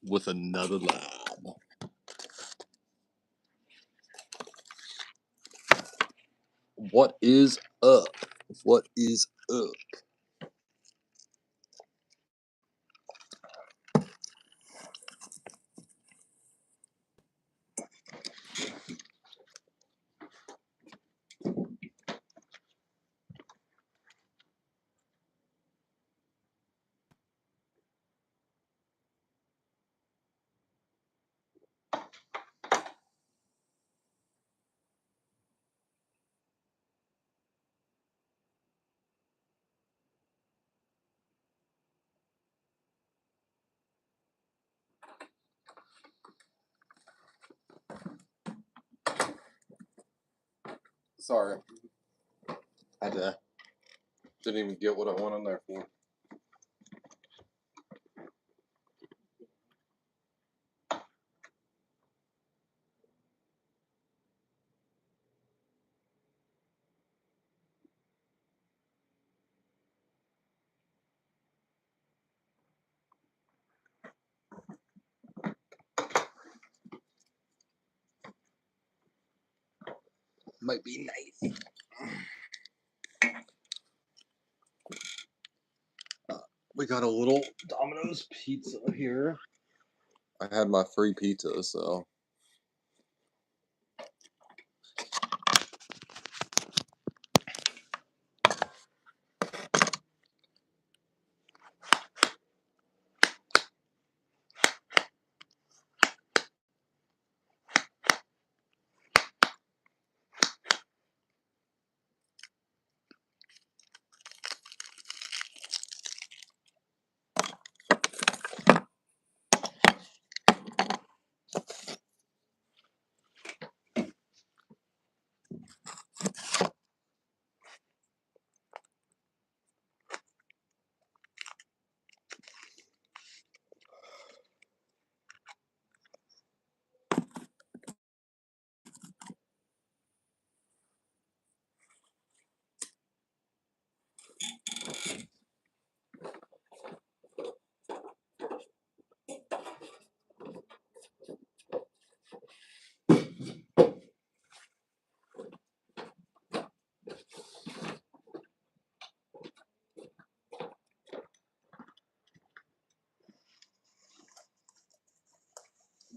with another lab. What is up? What is up? Sorry. I didn't even get what I went in there for. Might be nice. We got a little Domino's pizza here. I had my free pizza, so.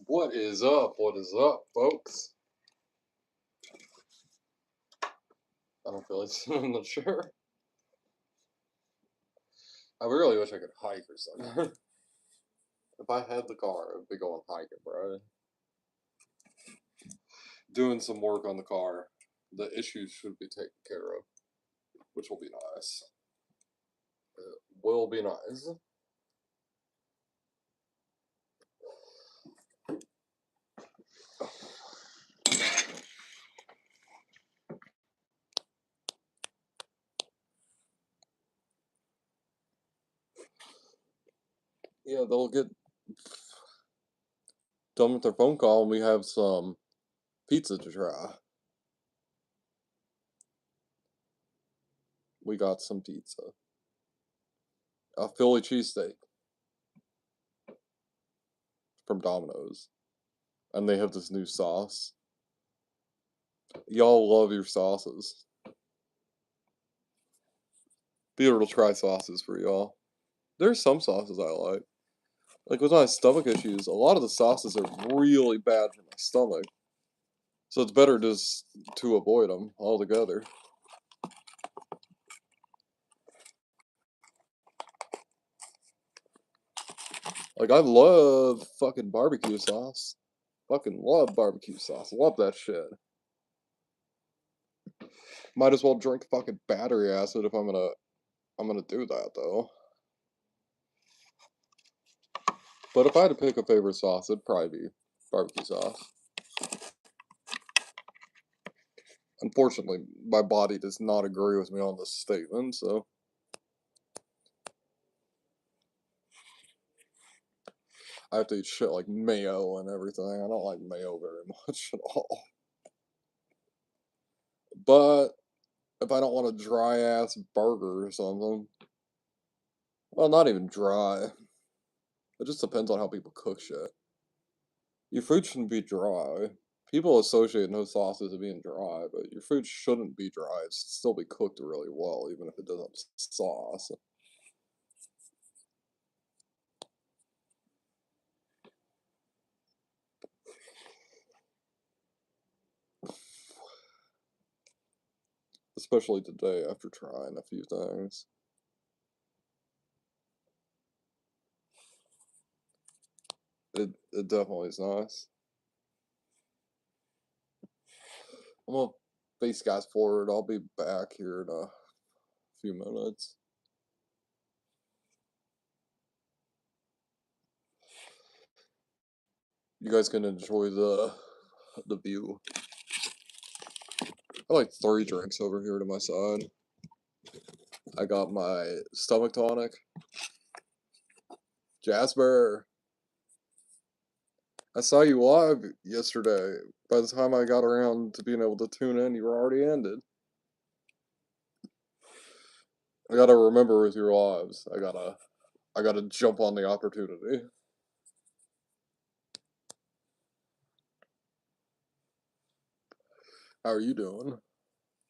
What is up? What is up, folks? I don't feel like I'm not sure. I really wish I could hike or something. If I had the car, I'd be going hiking, bro. Doing some work on the car. The issues should be taken care of, which will be nice. It will be nice. Yeah, they'll get done with their phone call and we have some pizza to try. We got some pizza. A Philly cheesesteak from Domino's. And they have this new sauce. Y'all love your sauces. Be able to try sauces for y'all. There's some sauces I like. Like with my stomach issues, a lot of the sauces are really bad for my stomach. So it's better just to avoid them altogether. Like, I love fucking barbecue sauce. Fucking love barbecue sauce. Love that shit. Might as well drink fucking battery acid if I'm gonna do that, though. But if I had to pick a favorite sauce, it'd probably be barbecue sauce. Unfortunately, my body does not agree with me on this statement, so. I have to eat shit like mayo and everything. I don't like mayo very much at all. But if I don't want a dry ass burger or something, well, not even dry. It just depends on how people cook shit. Your food shouldn't be dry. People associate no sauces as being dry, but your food shouldn't be dry. It should still be cooked really well, even if it doesn't have sauce. Especially today after trying a few things. It definitely is nice. I'm gonna face guys forward. I'll be back here in a few minutes. You guys can enjoy the view. I like 3 drinks over here to my side. I got my stomach tonic. Jasper, I saw you live yesterday. By the time I got around to being able to tune in, you were already ended. I gotta remember with your lives. I gotta jump on the opportunity. How are you doing?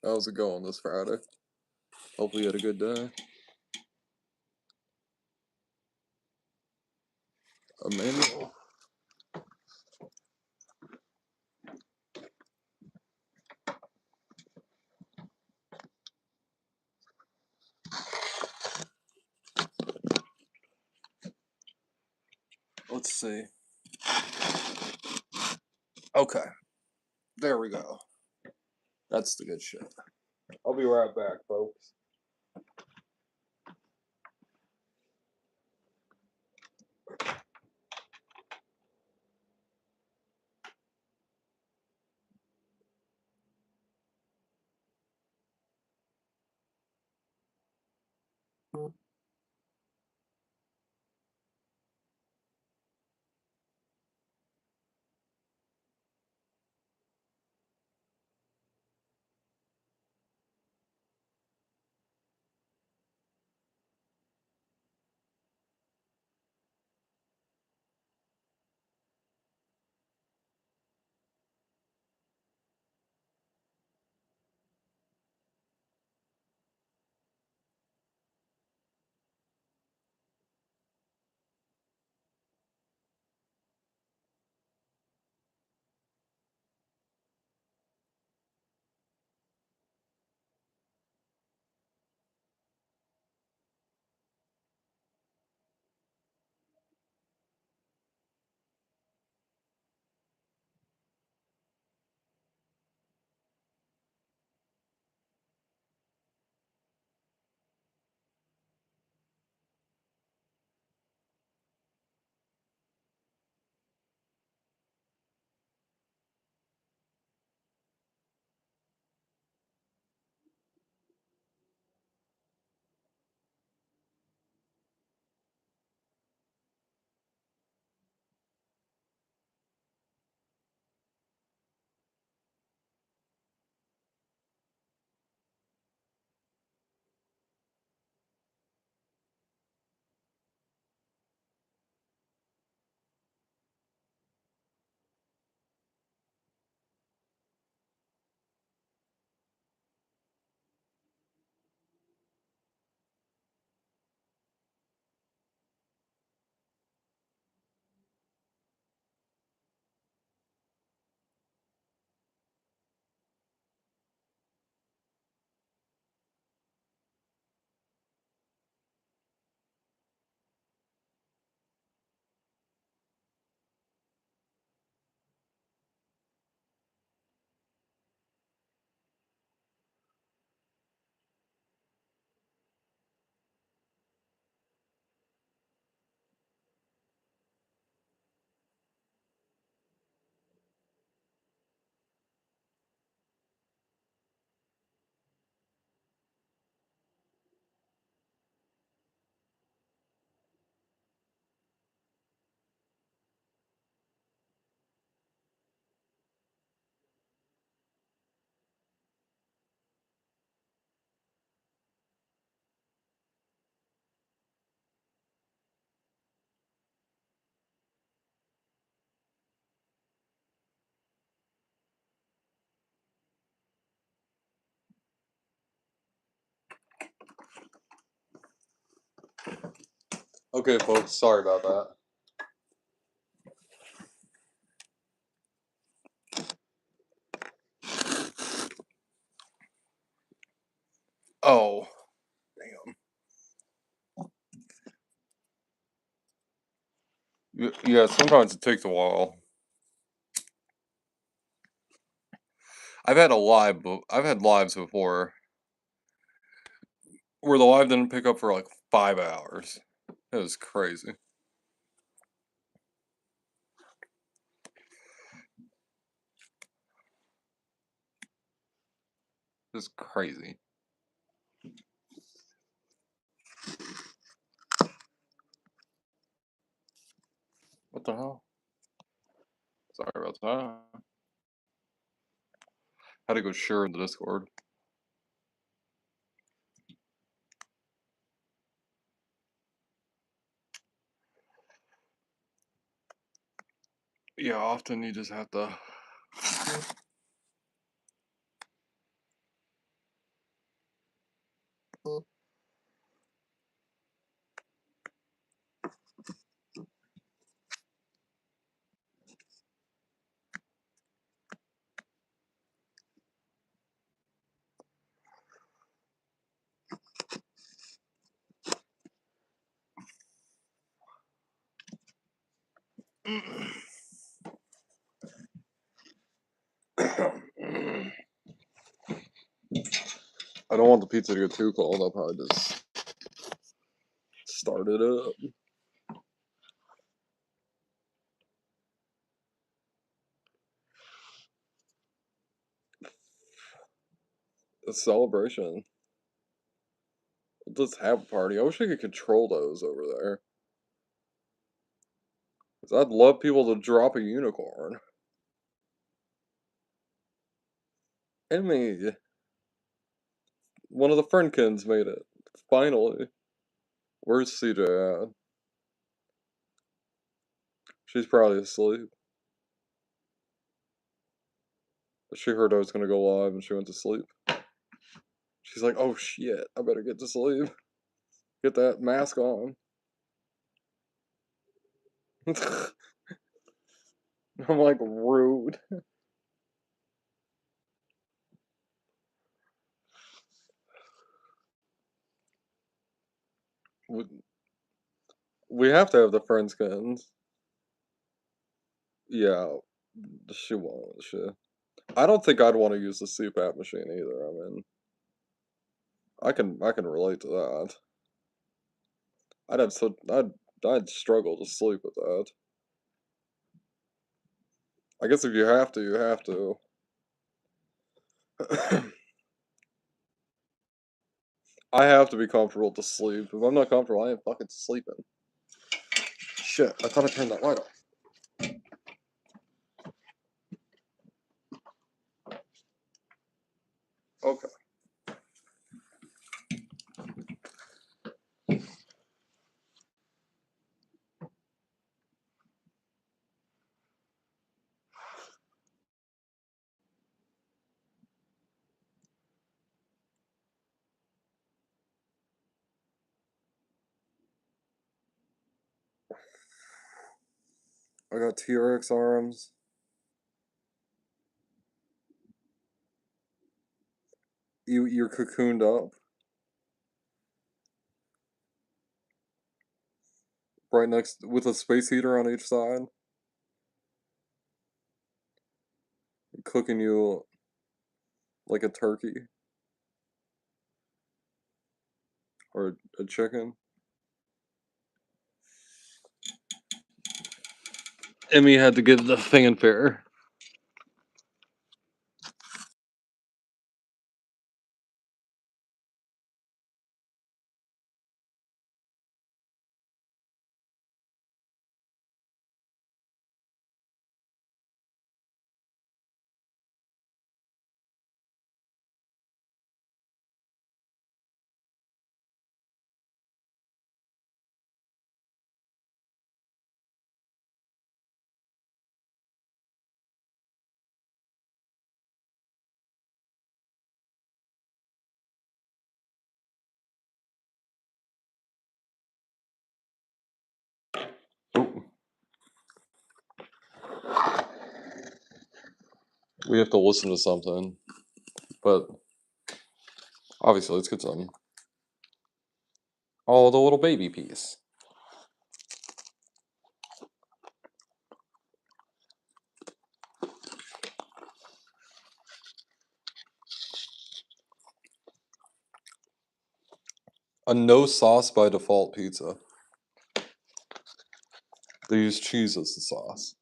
How's it going this Friday? Hopefully you had a good day. Emmanuel. Let's see. Okay. There we go. That's the good shit. I'll be right back, folks. Okay, folks, sorry about that. Oh, damn. Yeah, sometimes it takes a while. I've had lives before where the live didn't pick up for like 5 hours. It was crazy. It was crazy. What the hell? Sorry about that. Had to go share in the Discord. Yeah, often you just have to. I don't want the pizza to get too cold. I'll probably just start it up. A celebration. Let's have a party. I wish I could control those over there. 'Cause I'd love people to drop a unicorn. Emmy, one of the Friendkins made it. Finally. Where's CJ at? She's probably asleep. She heard I was gonna go live and she went to sleep. She's like, oh shit, I better get to sleep. Get that mask on. I'm like, rude. We have to have the Friendskins. Yeah, she won't. I don't think I'd want to use the CPAP machine either. I mean, I can relate to that. I'd struggle to sleep with that. I guess if you have to, you have to. I have to be comfortable to sleep. If I'm not comfortable, I ain't fucking sleeping. Shit, I thought I turned that light off. Okay. I got T-Rex arms. You're cocooned up. Right next with a space heater on each side. Cooking you like a turkey. Or a chicken. Emmy had to give the fanfare. We have to listen to something, but obviously let's get some. Oh, the little baby piece. A no sauce by default pizza. They use cheese as the sauce.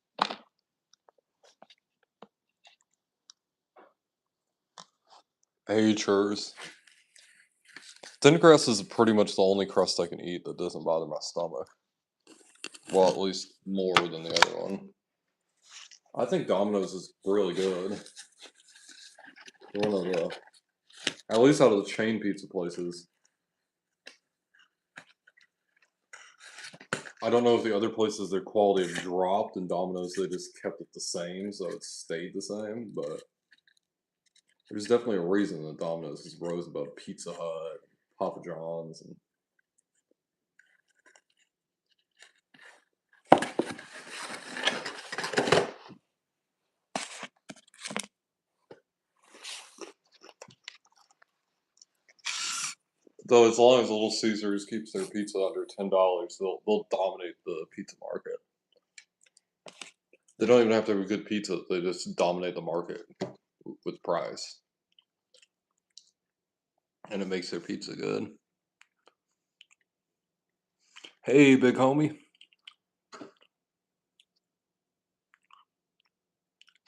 Hey, churs. Thin crust is pretty much the only crust I can eat that doesn't bother my stomach. Well, at least more than the other one. I think Domino's is really good. One of the, at least out of the chain pizza places. I don't know if the other places their quality have dropped, and Domino's they just kept it the same, so it stayed the same. But there's definitely a reason that Domino's is rose above Pizza Hut, Papa John's, and though as long as Little Caesars keeps their pizza under $10, they'll dominate the pizza market. They don't even have to have a good pizza; they just dominate the market with price, and it makes their pizza good. Hey, big homie.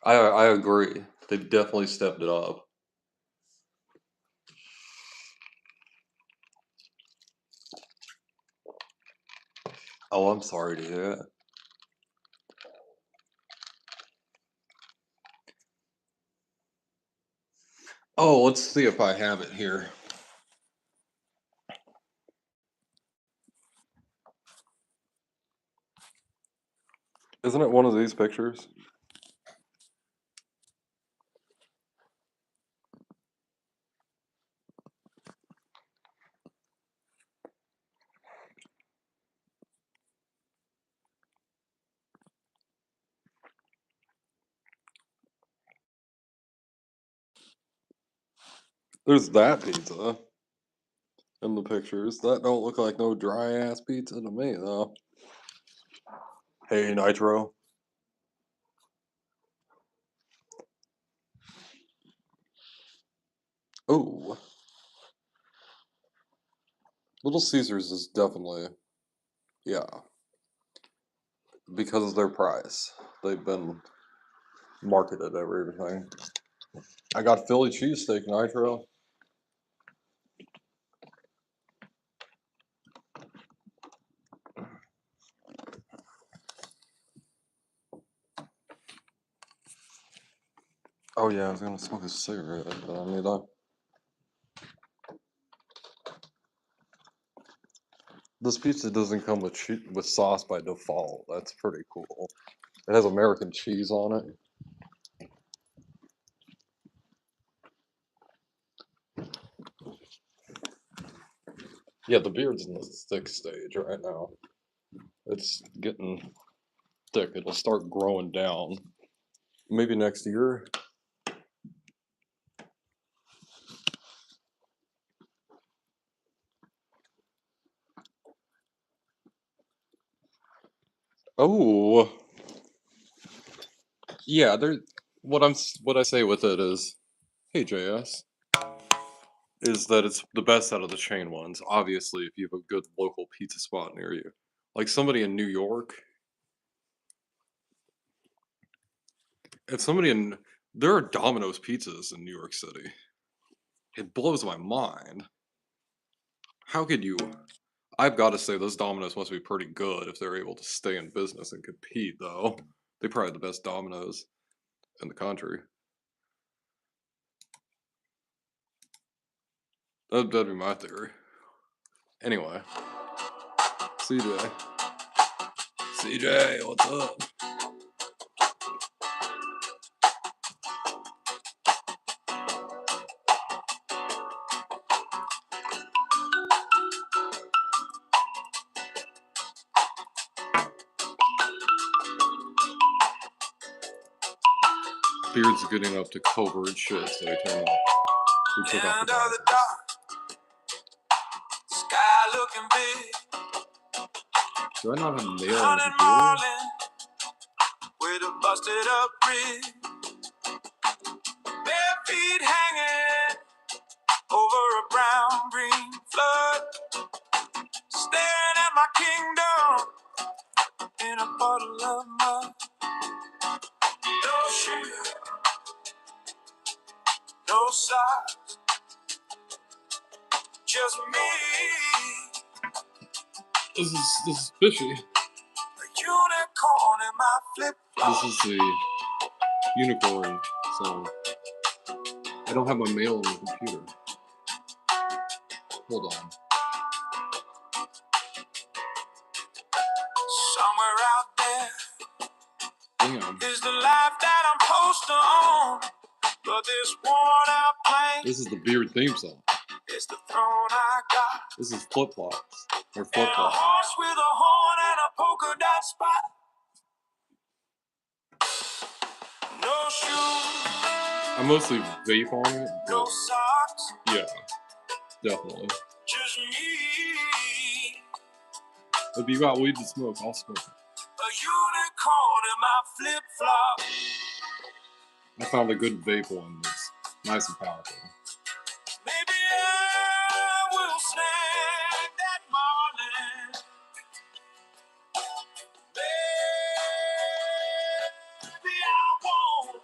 I agree. They've definitely stepped it up. Oh, I'm sorry to hear that. Oh, let's see if I have it here. Isn't it one of these pictures? There's that pizza in the pictures. That don't look like no dry ass pizza to me, though. Hey, Nitro. Oh, Little Caesars is definitely, yeah, because of their price. They've been marketed everything. I got Philly cheesesteak, Nitro. Oh yeah, I was gonna smoke a cigarette, but I need that. This pizza doesn't come with sauce by default. That's pretty cool. It has American cheese on it. Yeah, the beard's in the thick stage right now. It's getting thick. It'll start growing down. Maybe next year. Oh, yeah. There. What I say with it is, hey JS, is that it's the best out of the chain ones. Obviously, if you have a good local pizza spot near you, like somebody in New York, if somebody in there are Domino's pizzas in New York City. It blows my mind. How could you? I've got to say, those Domino's must be pretty good if they're able to stay in business and compete, though. They probably have the best Domino's in the country. That'd be my theory. Anyway, CJ. CJ, what's up? Beard's good enough to cover its shit, so he took off the goggles. Sky looking big. Do I not have nail on the computer? With a busted up rig. Bare feet hanging over a brown green flood. Staring at my kingdom in a bottle of mud. No shoes, no socks, just me. This is fishy. A unicorn in my flip-flop. This is the unicorn song. I don't have my mail on the computer. Hold on. Somewhere out there Damn. is the life that I'm supposed to own. But this worn out plane. This is the Beard theme song. It's the throne I got. This is flip flops. Or flip And a flops. horse with a horn and a polka dot spot. No shoes. I mostly vape on it. No But socks. yeah, definitely. Just me. If you got weed to smoke, I'll smoke it. A unicorn in my flip-flop. I found a good vape one that's nice and powerful. Maybe I will snag that Marlin. Maybe I won't.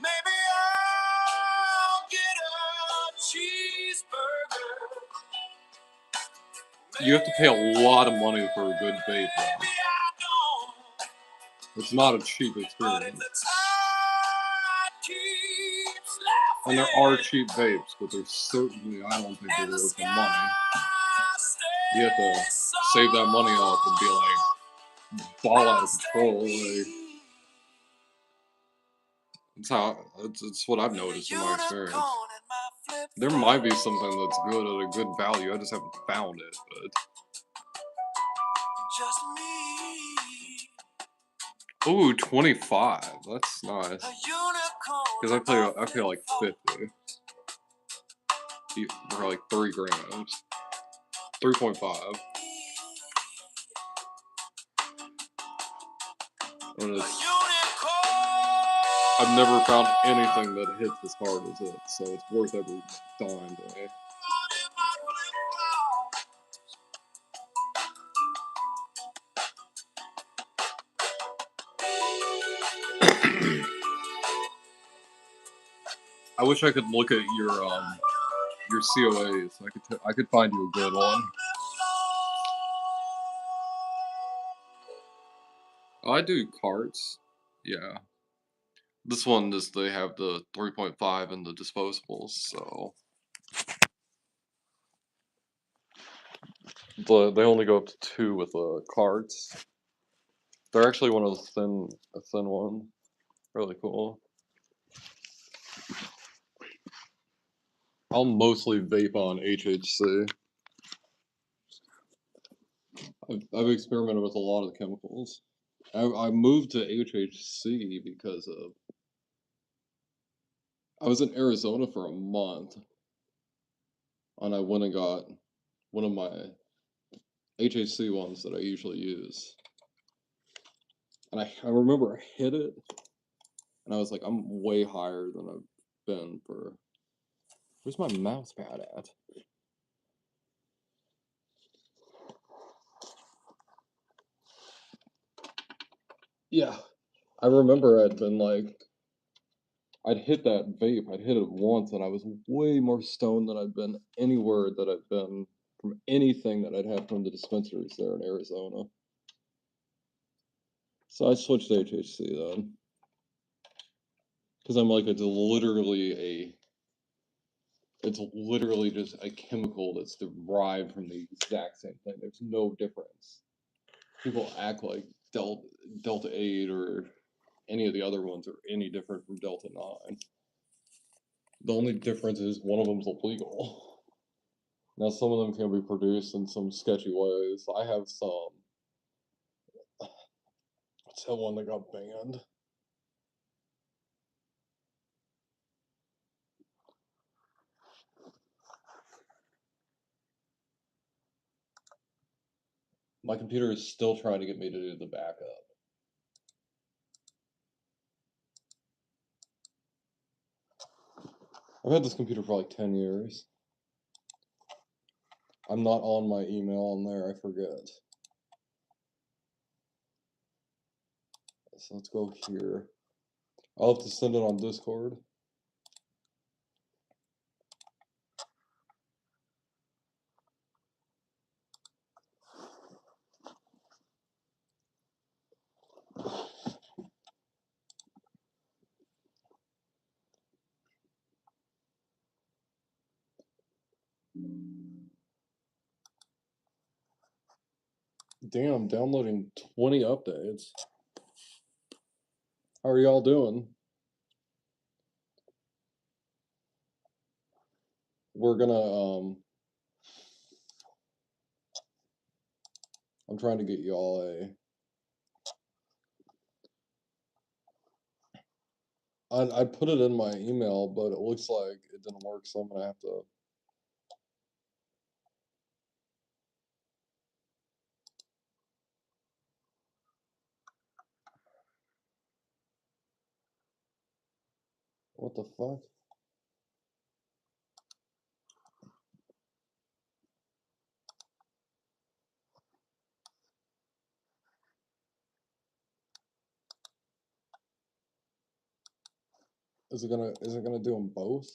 Maybe I'll get a cheeseburger. You have to pay a lot of money for a good vape, Maybe though. I don't. It's not a cheap But if experience. the tide keeps laughing, And there are cheap vapes, but there's certainly, I don't think they're and the worth the sky money. You have to stays save that money up and be like, ball out of control. Like, it's what I've noticed in my experience. There might be something that's good at a good value. I just haven't found it. But Just me. ooh, 25. That's nice. Because I pay like 50. For like 3 grams. 3.5. And I've never found anything that hits as hard as it, so it's worth every dime to me. I wish I could look at your COAs. I could find you a good one. Oh, I do carts. Yeah. This one they have the 3.5 and the disposables, so they only go up to 2 with the carts. They're actually one of the thin one. Really cool. I'll mostly vape on HHC. I've experimented with a lot of the chemicals. I moved to HHC because I was in Arizona for a month, and I went and got one of my HHC ones that I usually use. And I remember I hit it, and I was like, I'm way higher than I've been for... Where's my mouse pad at? Yeah. I remember I'd been like... I'd hit that vape, I'd hit it once, and I was way more stoned than I'd been anywhere that I've been from anything that I'd had from the dispensaries there in Arizona. So I switched to HHC then. Because I'm like, it's literally just a chemical that's derived from the exact same thing. There's no difference. People act like Delta 8 or any of the other ones are any different from Delta 9. The only difference is one of them's illegal. Now, some of them can be produced in some sketchy ways. I have some. What's that one that got banned? My computer is still trying to get me to do the backup. I've had this computer for like 10 years. I'm not on my email on there, I forget. So let's go here. I'll have to send it on Discord. Damn, I'm downloading 20 updates. How are y'all doing? We're gonna, I'm trying to get y'all I put it in my email, but it looks like it didn't work, so I'm gonna have to. What the fuck? Is it gonna do them both?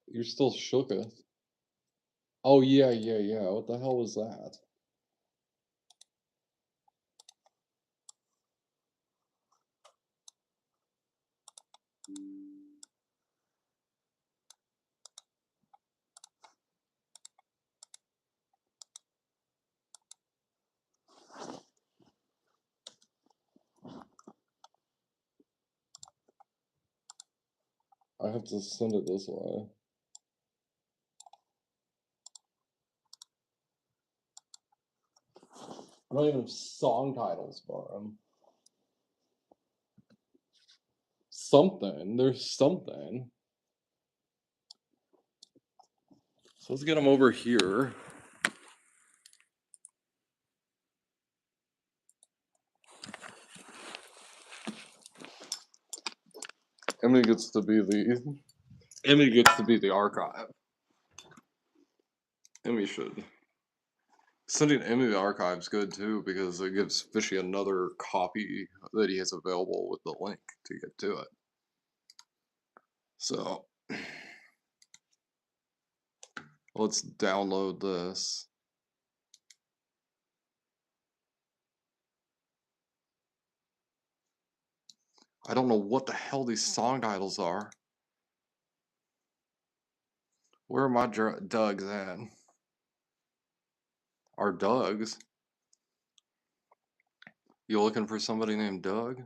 You're still shooketh. Oh yeah. What the hell was that? I have to send it this way. I don't even have song titles for them. Something. There's something. So let's get them over here. Emily gets to be the archive. Emmy should. Sending Emmy the archive's good too because it gives Fishy another copy that he has available with the link to get to it. So let's download this. I don't know what the hell these song titles are. Where are my Dougs at? Our Dougs? You looking for somebody named Doug?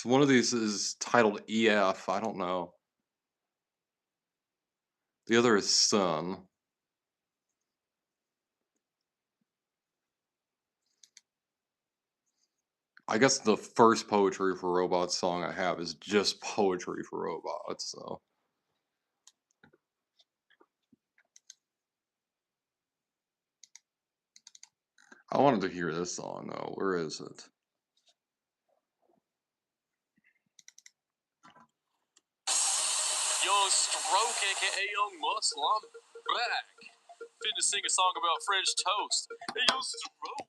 One of these is titled EF. I don't know. The other is Sun. I guess the first Poetry for Robots song I have is just Poetry for Robots, so. I wanted to hear this song though. Where is it? Young Stroke, aka Young Muscle, I'm back. Fit to sing a song about French toast. Hey, yo, Stroke.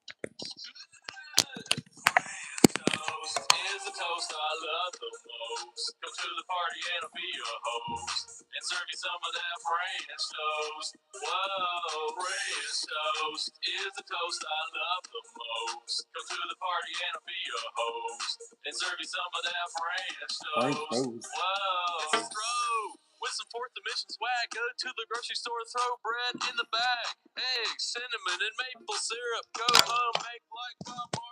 Toast is the toast I love the most. Come to the party and I'll be your host. And serve you some of that French toast. Whoa, French toast is the toast I love the most. Come to the party and I'll be your host. And serve you some of that French toast. Whoa, Stroke. With some fourth dimension swag, go to the grocery store, throw bread in the bag. Eggs, cinnamon, and maple syrup. Go home, make like Bob Marley.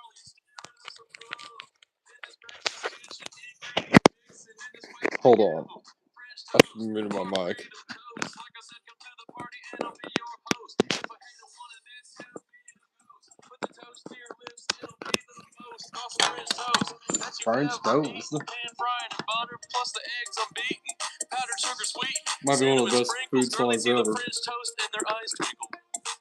Hold on. I muted my mic. French toast. Plus the eggs I'm beating. Powdered sugar sweet. Might be one of the best food Girlies songs see the ever. French toast and their eyes twinkle.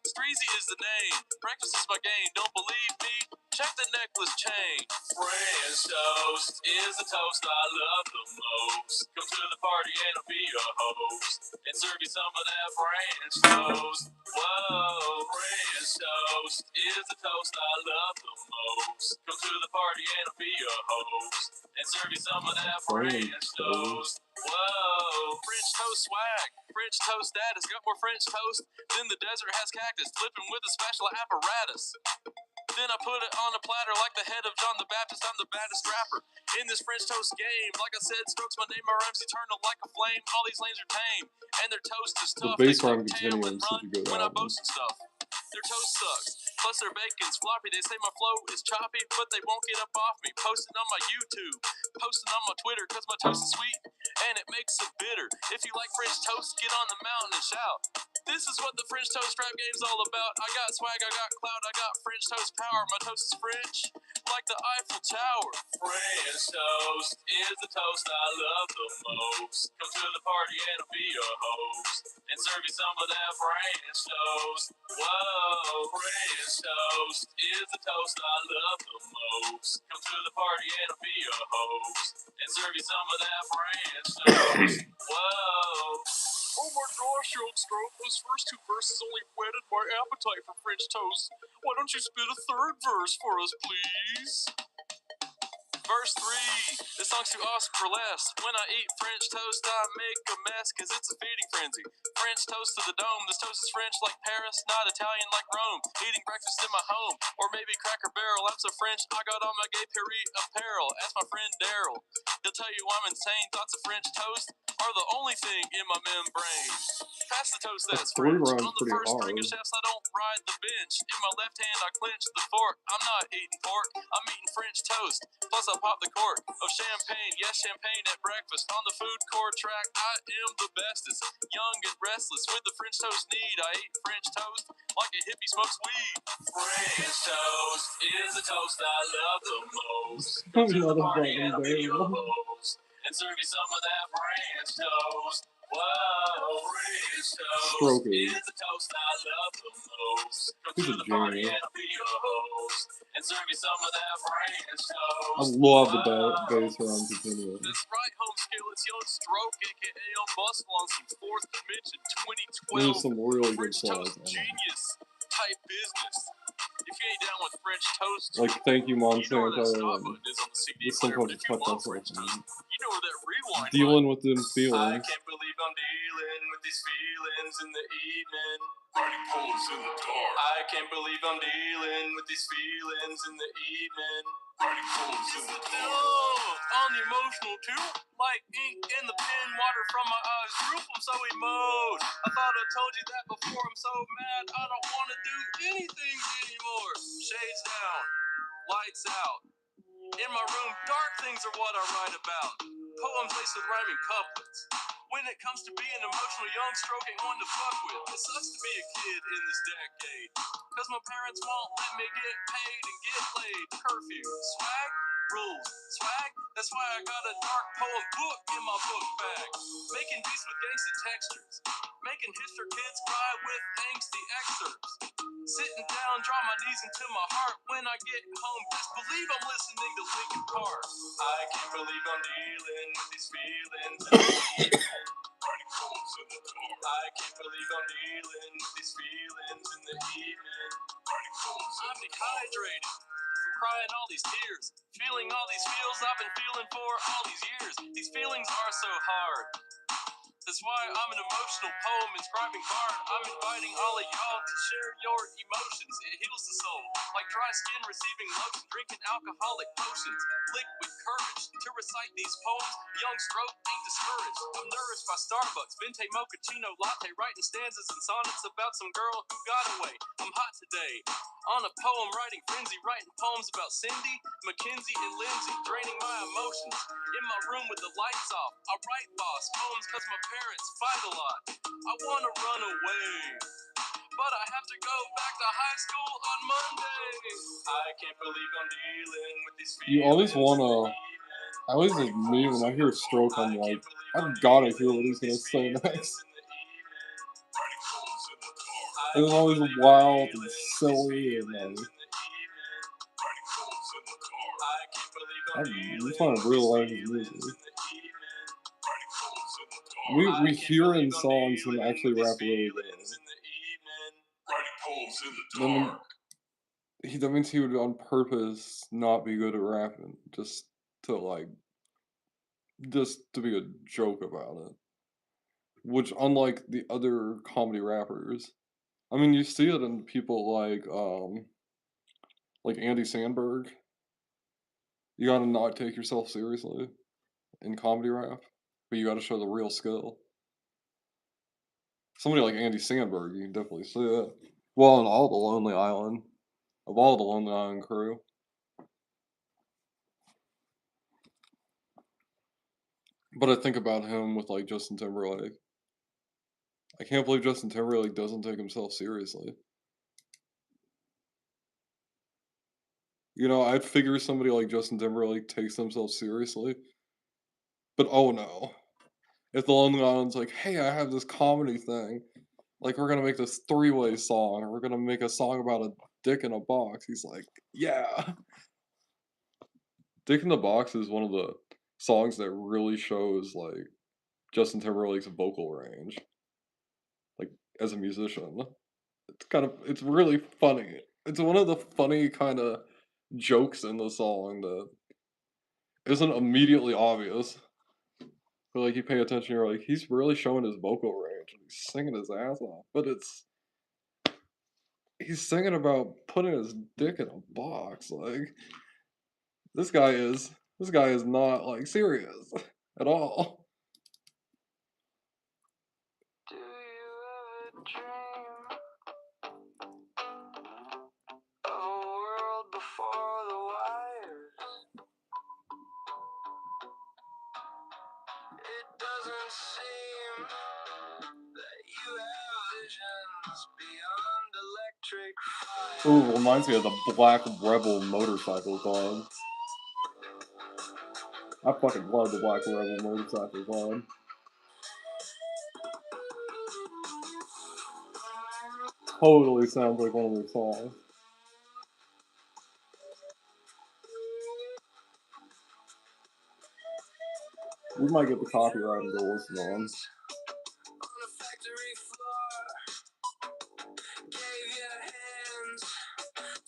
Streezy is the name. Breakfast is my game. Don't believe me? Check the necklace chain. French toast is the toast I love the most. Come to the party and I'll be your host. And serve you some of that French toast. Whoa, French toast is the toast I love the most. Come to the party and I'll be your host. And serve you some of that French toast. Whoa, French toast swag. French toast dad has got more French toast than the desert has cactus, flipping with a special apparatus. Then I put it on a platter like the head of John the Baptist. I'm the baddest rapper in this French toast game. Like I said, strokes my name, my rhymes eternal like a flame. All these lanes are tame, and their toast is The tough. bass They rhyme tail and continues run if you go when I that boast and stuff. Their toast sucks, plus their bacon's floppy. They say my flow is choppy, but they won't get up off me. Posting on my YouTube, posting on my Twitter, cause my toast is sweet, and it makes it bitter. If you like French toast, get on the mountain and shout. This is what the French toast rap game's all about. I got swag, I got clout, I got French toast power. My toast is French, like the Eiffel Tower. French toast is the toast I love the most. Come to the party and I'll be your host. And serve you some of that French toast. Whoa, French toast is the toast I love the most. Come to the party and I'll be your host. And serve you some of that French toast. Whoa. Oh my gosh, young stroke, those first two verses only whetted my appetite for French toast. Why don't you spit a third verse for us, please? Verse 3, this song's too awesome for less. When I eat French toast, I make a mess, cause it's a feeding frenzy. French toast to the dome, this toast is French like Paris, not Italian like Rome. Eating breakfast in my home, or maybe Cracker Barrel. I'm so French, I got on my gay Paris apparel. Ask my friend Daryl, he'll tell you I'm insane. Thoughts of French toast are the only thing in my membrane. Pass the toast that's three French. rhymes On the pretty first string of hard. chefs, I don't ride the bench. In my left hand, I clench the fork. I'm not eating pork, I'm eating French toast. Plus, I pop the cork of champagne. Yes, champagne at breakfast. On the food court track, I am the bestest. Young and restless with the French toast need. I eat French toast like a hippie smokes weed. French toast is the toast I love the most. Come to the party and I'll be your host. And serve you some of that French toast. Whoa, French toast is the toast I love the most. Come to the party and I'll be your host. And serve you some of that French I toast. love the bass rhyme continuing. That's right, home skill. It's Young Stroke, aka Young Muscle, on some fourth dimension 2012. There's some really good French songs toast genius type business. If you ain't down with French toast, like Thank You you know where that Monsanto stop and button is on the CD this player. But sometimes if you cut love myself French toast, you know where that rewind dealing button. with them I feelings. can't believe I'm dealing with these feelings in the evening. Writing poems in the dark. I can't believe I'm dealing with these feelings in the evening. Writing poems in the dark. On the emotional too. Like ink in the pen, water from my eyes droop. I'm so emote. I thought I told you that before. I'm so mad. I don't want to do anything anymore. Shades down, lights out. In my room, dark things are what I write about. Poems laced with rhyming couplets. When it comes to being emotional, Young Stroke ain't one to fuck with. It sucks to be a kid in this decade, cause my parents won't let me get paid and get laid. Curfew, swag, rules, swag. That's why I got a dark poem book in my book bag. Making beats with gangsta textures. Making hipster kids cry with angsty excerpts. Sitting down, draw my knees into my heart. When I get home, best believe I'm listening to Linkin Park. I can't believe I'm dealing with these feelings. Writing poems in the dark. I can't believe I'm dealing with these feelings in the evening. Writing poems. I'm dehydrated from crying all these tears, feeling all these feels I've been feeling for all these years. These feelings are so hard. That's why I'm an emotional poem inscribing card. I'm inviting all of y'all to share your emotions. It heals the soul, like dry skin receiving lotion, drinking alcoholic potions. Liquid courage to recite these poems. Young stroke ain't discouraged. I'm nourished by Starbucks, vente mochaccino latte, writing stanzas and sonnets about some girl who got away. I'm hot today. On a poem writing frenzy, writing poems about Cindy, Mackenzie, and Lindsay, draining my emotions. In my room with the lights off, I write boss poems cause my parents fight a lot. I wanna run away, but I have to go back to high school on Monday. I can't believe I'm dealing with these feelings. You always wanna, I always like me when I hear stroke, I'm like, I've gotta hear what he's gonna say next. It was always wild and silly and like, I'm trying to realize his music. We hear in songs him actually rap really good. That means he would on purpose not be good at rapping, just to be a joke about it. Which, unlike the other comedy rappers, I mean, you see it in people like Andy Sandberg. You gotta not take yourself seriously in comedy rap, but you gotta show the real skill. Somebody like Andy Sandberg, you can definitely see it. Well, in all the Lonely Island, of all the Lonely Island crew. But I think about him with like Justin Timberlake. I can't believe Justin Timberlake doesn't take himself seriously. You know, I'd figure somebody like Justin Timberlake takes themselves seriously. But oh no. If the Lonely Island's like, hey, I have this comedy thing. Like, we're gonna make this three-way song, or we're gonna make a song about a dick in a box. He's like, yeah. Dick in the Box is one of the songs that really shows like Justin Timberlake's vocal range. Like as a musician. It's really funny. It's one of the funny kind of jokes in the song that isn't immediately obvious. But like you pay attention, you're like, he's really showing his vocal range and he's singing his ass off. But he's singing about putting his dick in a box. Like this guy is not like serious at all. Do you ever dream of a world before the wires? It doesn't seem that you have visions beyond electric fire. Ooh, reminds me of the Black Rebel Motorcycle Club. I fucking love the Black Rebel Motorcycle Club. Totally sounds like one of their songs. We might get the copyright and go listen on. On the factory floor, gave you hands,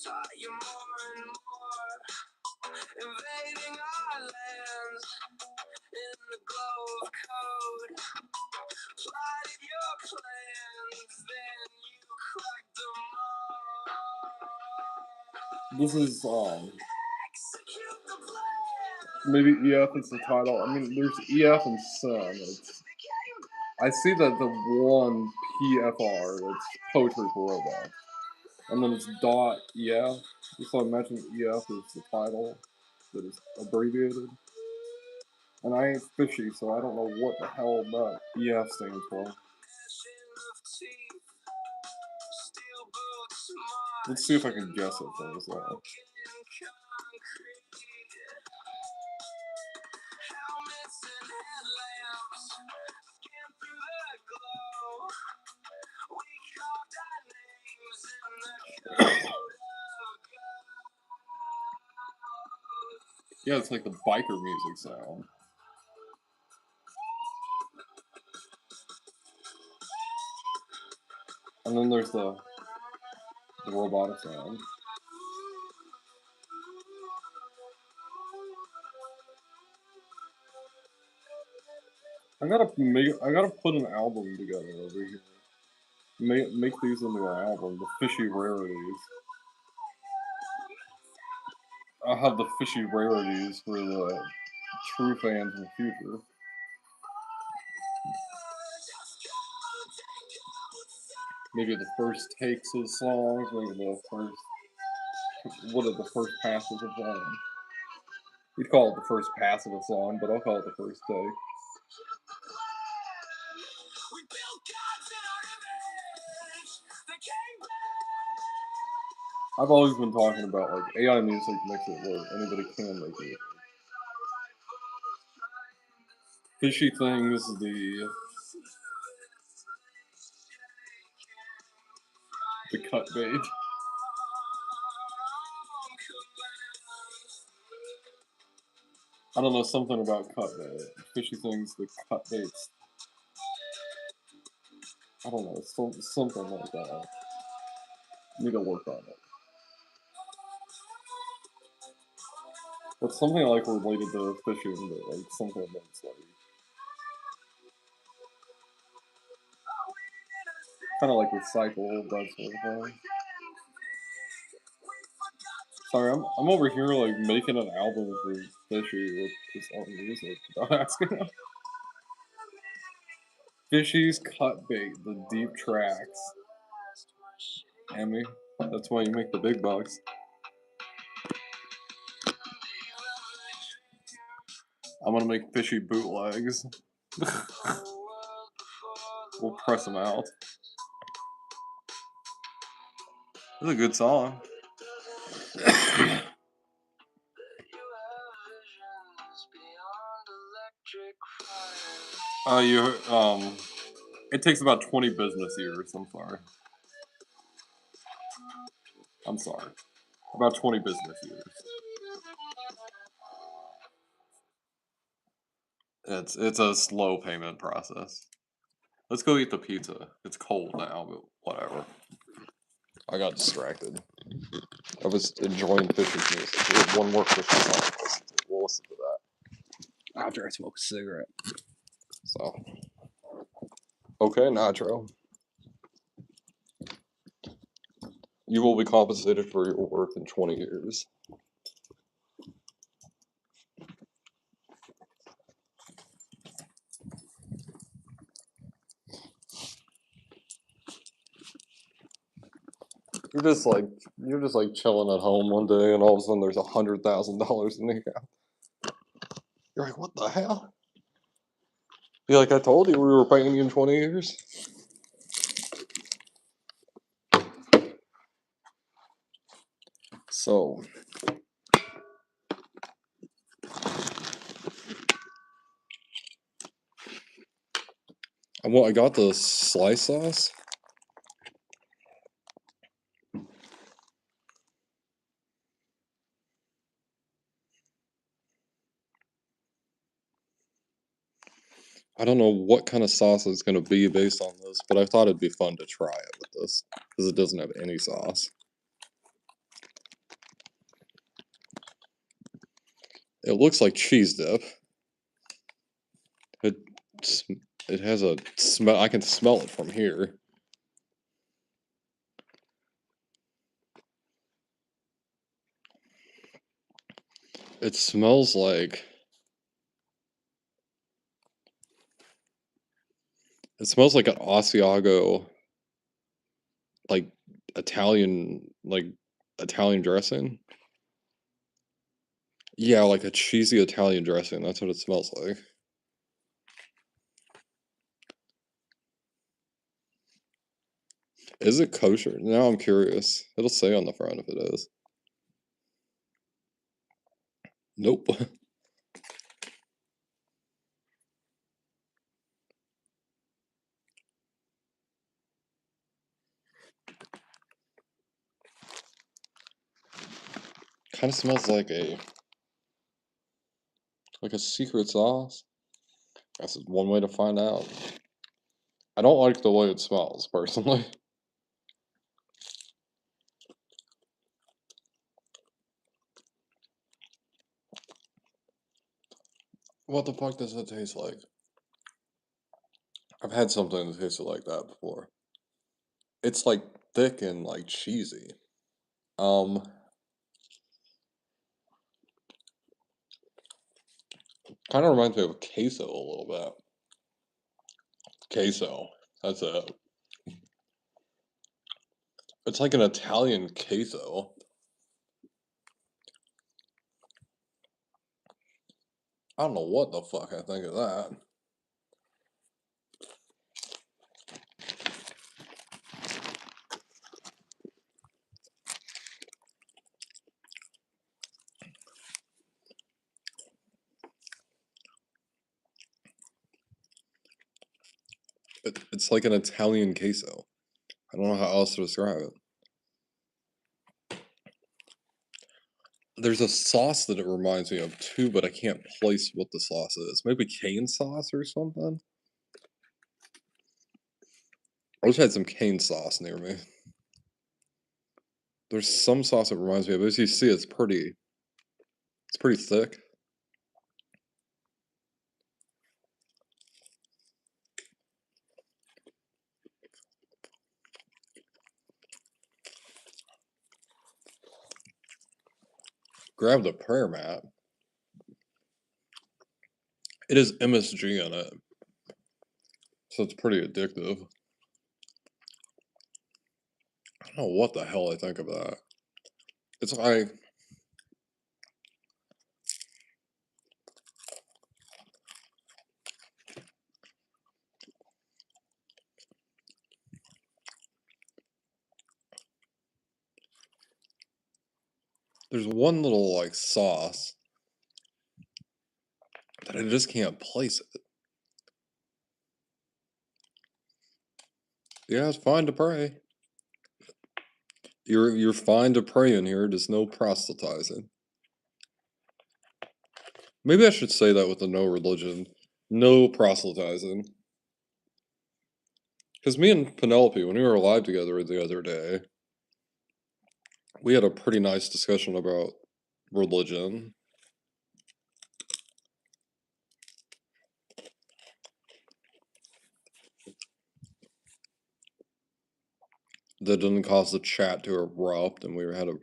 taught you more and more, invading our lands in the glow of code. Plotted your plans, then you cracked them all. This is Execute the plan. maybe EF is the title. I mean, there's EF and Sim. I see that the one PFR, it's Poetry for Robots. And then it's dot EF. So I imagine EF is the title that is abbreviated. And I ain't fishy, so I don't know what the hell that EF stands for. Let's see if I can guess it from this out. Yeah, it's like the biker music sound. And then there's the robotic sound. I gotta put an album together over here. Make these into an album, the fishy rarities. I'll have the fishy rarities for the true fans in the future. Maybe the first takes of songs, maybe the first, what are the first passes of song? You'd call it the first pass of a song, but I'll call it the first take. I've always been talking about like AI music makes it work. Anybody can make it. Fishy things, the cut bait. I don't know, something about cut bait. Fishy things, the cut baits. I don't know, something like that. Need to work on it. But something like related to fishing, but like something that's like kind of like recycled, that sort of thing. Sorry, I'm over here like making an album for Fishy with his own music without asking him. Fishy's cut bait, the deep tracks. Emmy, that's why you make the big bucks. I'm gonna make Fishy bootlegs. We'll press them out. It's a good song. It takes about 20 business years. I'm sorry. About 20 business years. It's a slow payment process. Let's go eat the pizza. It's cold now, but whatever. I got distracted. I was enjoying Fisher's music. We have one more Fisher song to listen to. We'll listen to that After I smoke a cigarette. So, okay, Natro. You will be compensated for your work in 20 years. You're just like chilling at home one day, and all of a sudden there's $100,000 in the account. You're like, what the hell? Be like, I told you we were paying you in 20 years. So, I got the slice sauce. I don't know what kind of sauce it's going to be based on this, but I thought it'd be fun to try it with this because it doesn't have any sauce. It looks like cheese dip. It has a smell. I can smell it from here. It smells like an Asiago, like Italian, like Italian dressing. Yeah, like a cheesy Italian dressing. That's what it smells like. Is it kosher? Now I'm curious. It'll say on the front if it is. Nope. Kind of smells like a secret sauce. That's one way to find out. I don't like the way it smells, personally. What the fuck does it taste like? I've had something that tasted like that before. It's like thick and like cheesy. Um, Kind of reminds me of queso a little bit. Queso. That's it. It's like an Italian queso. I don't know what the fuck I think of that. It's like an Italian queso. I don't know how else to describe it. There's a sauce that it reminds me of too, but I can't place what the sauce is. Maybe cane sauce or something? I wish I had some cane sauce near me. There's some sauce it reminds me of. As you see, it's pretty thick. Grab the prayer mat. It is MSG in it, so it's pretty addictive. I don't know what the hell I think of that. It's like there's one little like sauce that I just can't place it. Yeah, it's fine to pray. You're fine to pray in here, just no proselytizing. Maybe I should say that with the no religion. No proselytizing. Because me and Penelope, when we were alive together the other day, we had a pretty nice discussion about religion. That didn't cause the chat to erupt, and we had a.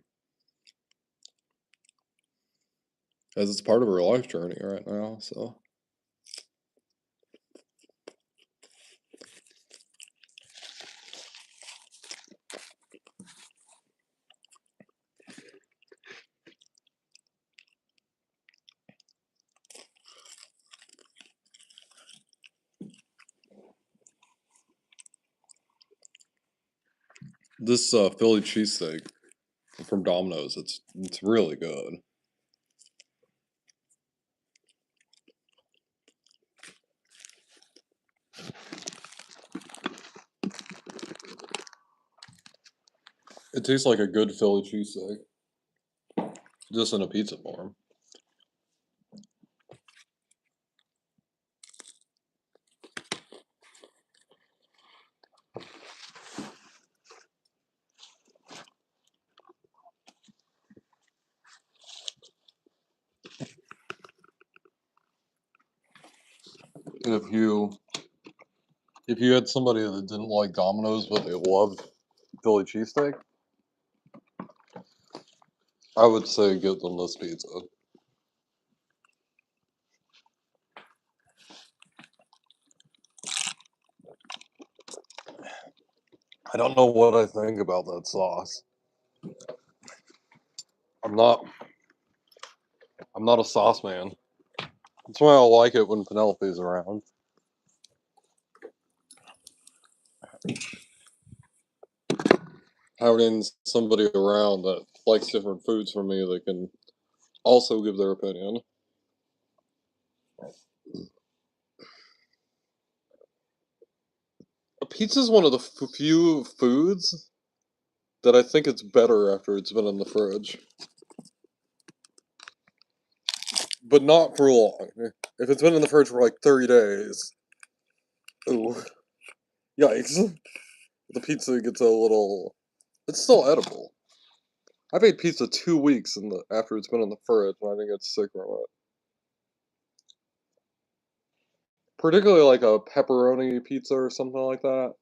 As it's part of our life journey right now, so. This Philly cheesesteak from Domino's, it's really good. It tastes like a good Philly cheesesteak, just in a pizza form. And if you had somebody that didn't like Domino's but they loved Philly cheesesteak, I would say get them this pizza. I don't know what I think about that sauce. I'm not a sauce man. That's why I like it when Penelope's around. Having somebody around that likes different foods from me that can also give their opinion. A pizza is one of the few foods that I think it's better after it's been in the fridge. But not for long. If it's been in the fridge for like 30 days, ooh, yikes. The pizza gets a little. It's still edible. I've ate pizza 2 weeks after it's been in the fridge, and I think it's sick from it. Particularly like a pepperoni pizza or something like that.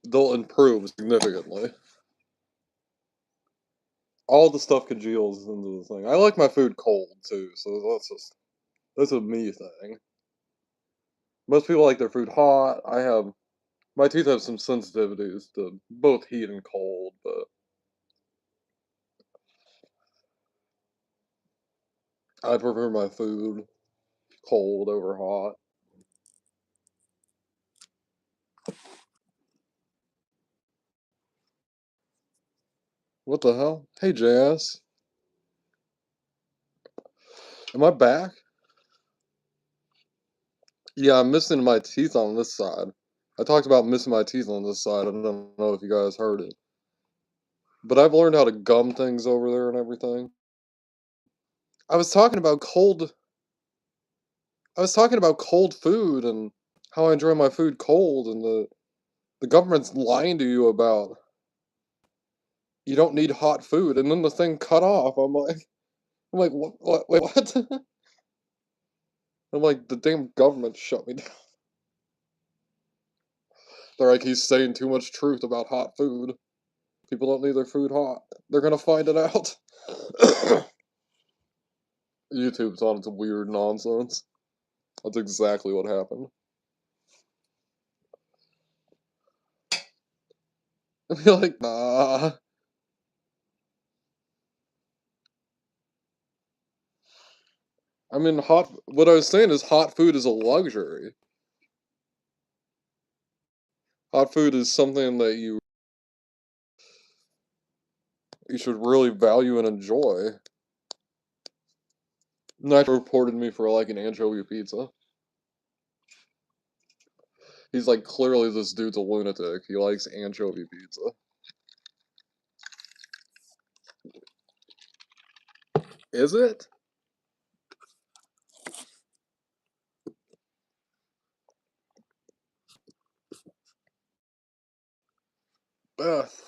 They'll improve significantly. All the stuff congeals into the thing. I like my food cold too, so that's a me thing. Most people like their food hot. My teeth have some sensitivities to both heat and cold, but I prefer my food cold over hot. What the hell? Hey, Jazz. Am I back? Yeah, I'm missing my teeth on this side. I talked about missing my teeth on this side. I don't know if you guys heard it. But I've learned how to gum things over there and everything. I was talking about cold I was talking about cold food and how I enjoy my food cold, and the government's lying to you about you don't need hot food, and then the thing cut off. I'm like, what, wait, what? I'm like, the damn government shut me down. They're like, he's saying too much truth about hot food. People don't need their food hot. They're gonna find it out. YouTube's on its weird nonsense. That's exactly what happened. I'd be like, nah. I mean, what I was saying is hot food is a luxury. Hot food is something that you should really value and enjoy. Nitro reported me for like an anchovy pizza. He's like, clearly this dude's a lunatic. He likes anchovy pizza. Is it? Beth.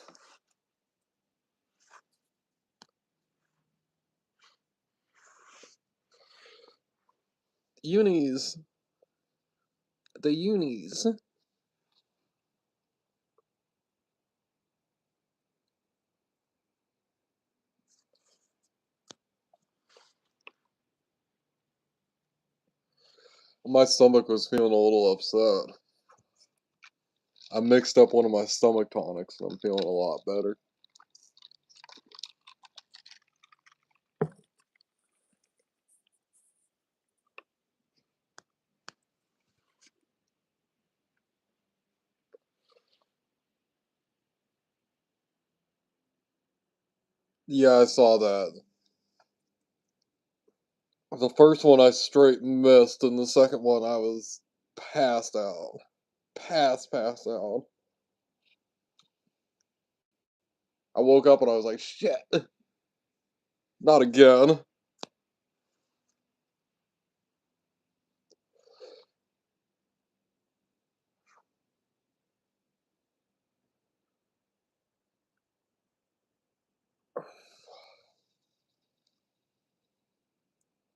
Unis. The unis. My stomach was feeling a little upset. I mixed up one of my stomach tonics and I'm feeling a lot better. Yeah, I saw that. The first one I straight missed, and the second one I was passed out. Passed out. I woke up and I was like, shit, not again.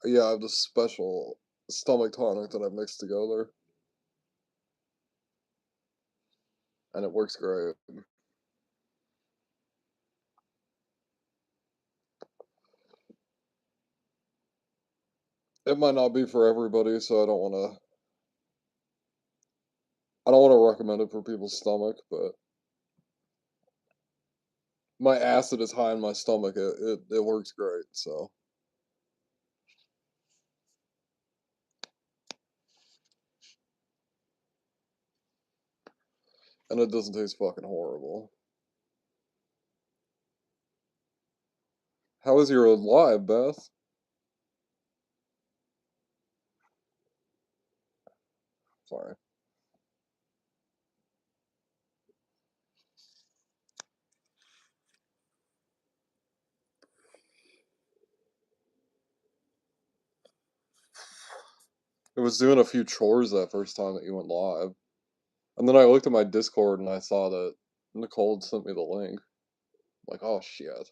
Yeah, I have this special stomach tonic that I mixed together, and it works great. It might not be for everybody, so I don't wanna recommend it for people's stomach, but my acid is high in my stomach. It works great, so and it doesn't taste fucking horrible. How was your live, Beth? Sorry. I was doing a few chores that first time that you went live. And then I looked at my Discord and I saw that Nicole had sent me the link. I'm like, oh shit.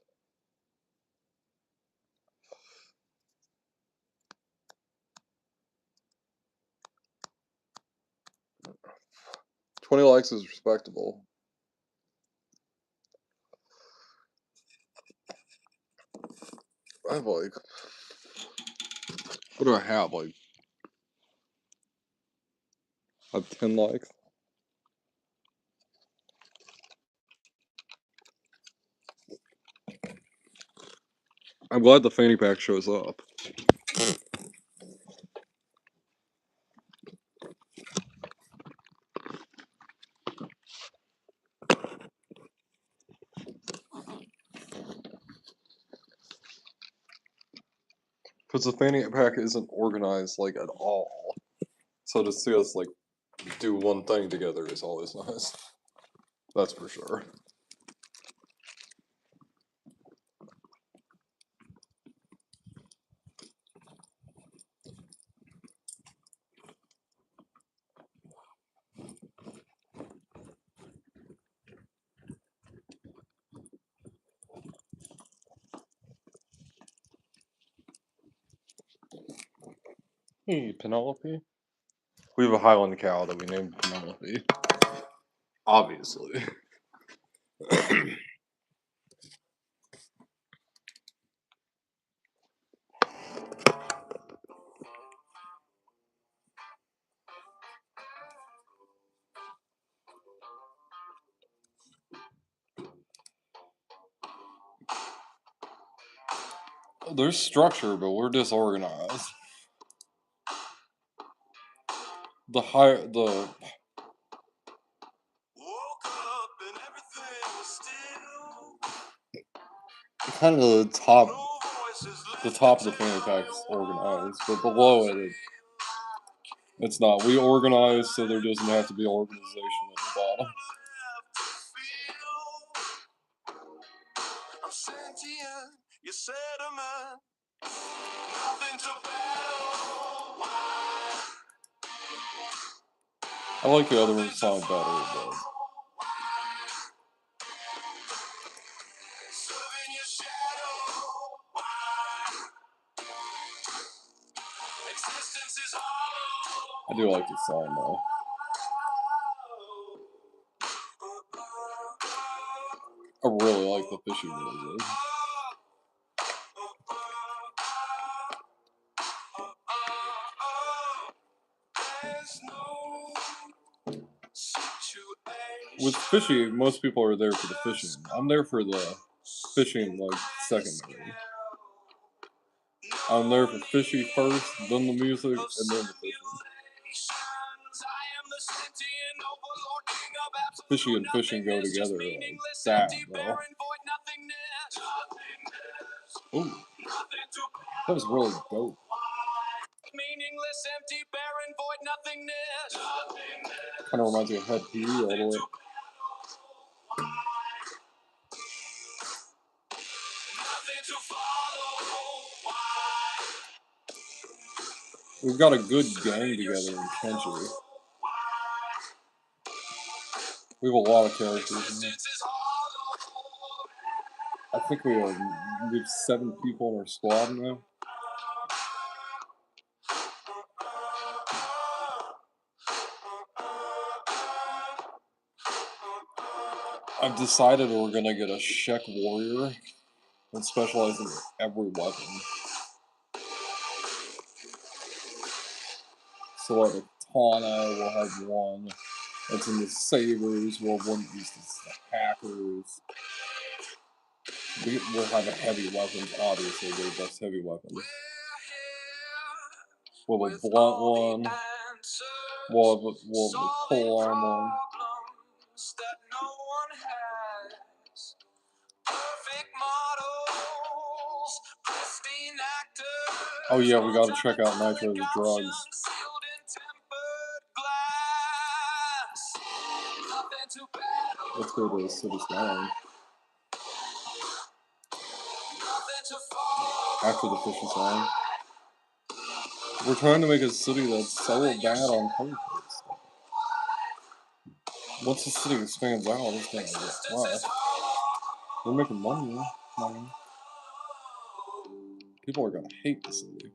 20 likes is respectable. I have like, what do I have? Like, I have 10 likes. I'm glad the fanny pack shows up. Because the fanny pack isn't organized like at all. So to see us like do one thing together is always nice. That's for sure. Hey, Penelope. We have a Highland cow that we named Penelope. Obviously. There's structure, but we're disorganized. The Woke up and everything was still. kind of the top No voices the left top to of the fanny tell pack's me organized, but what below was it, real. it's not. We organize so there doesn't have to be organization at the bottom. Left to feel. I'm sentient, you sediment. Nothing to battle. I like the other one song better, but Serving your shadow. Existence is hollow. I do like this song though. I really like the fishing music. With fishing, most people are there for the fishing. I'm there for the fishing, like, secondary. I'm there for fishing first, then the music, and then the fishing. Fishy and fishing go together like that, though. Ooh, that was really dope. Meaningless, empty, barren, void, nothingness. Kind of reminds me of Head P all the way. We've got a good gang together in Kenshi. We have a lot of characters in here. I think we have 7 people in our squad now. I've decided we're gonna get a Shek warrior that specializes in every weapon. So like a Tana, we'll have one that's in the sabers, we'll have one that uses the hackers. We'll have a heavy weapons, obviously, they're the best heavy weapons. We'll have a blunt one. We'll have a pole arm one. Oh yeah, we gotta check out Nitro's drugs. Let's go to the city skyline. After the fishing song. We're trying to make a city that's so bad on purpose. Once the city expands out, it's gonna get rough. We're making money. People are gonna hate the city.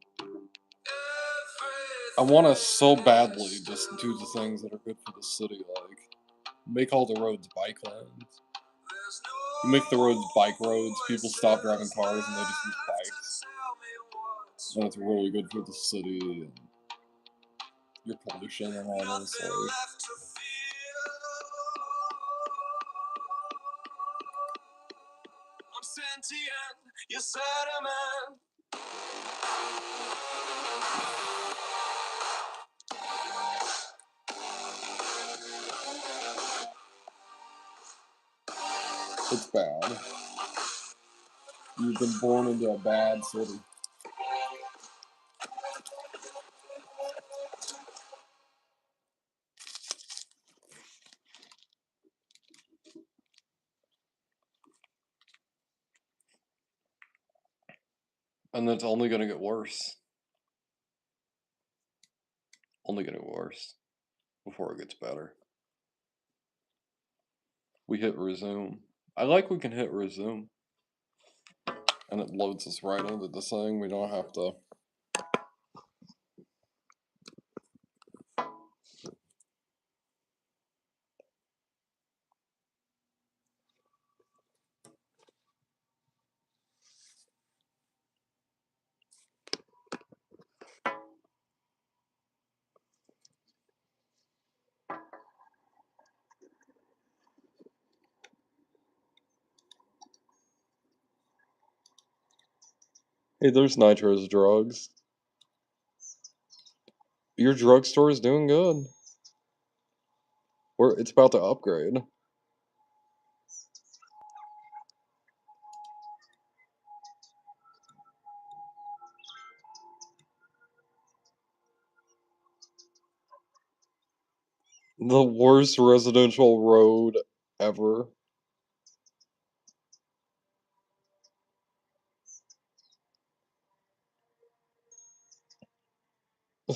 I want to so badly just do the things that are good for the city, like make all the roads bike lanes. You make the roads bike roads, people stop driving cars and they just use bikes. And it's really good for the city and your pollution and all this. Like, I'm sentient, you sediment. it's bad. You've been born into a bad city. And it's only going to get worse. Only going to get worse before it gets better. We hit resume. I like we can hit resume. And it loads us right into the thing. We don't have to. Hey, there's Nitro's drugs. Your drugstore is doing good. It's about to upgrade. The worst residential road ever.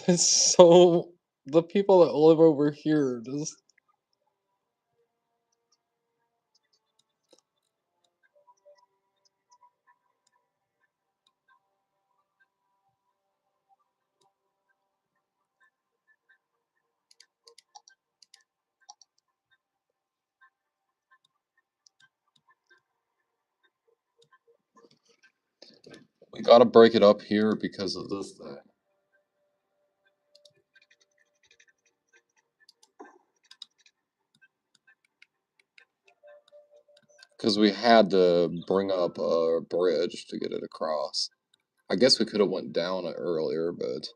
It's so. The people that live over here just. We gotta break it up here because of this thing. Because we had to bring up a bridge to get it across. I guess we could have went down it earlier, but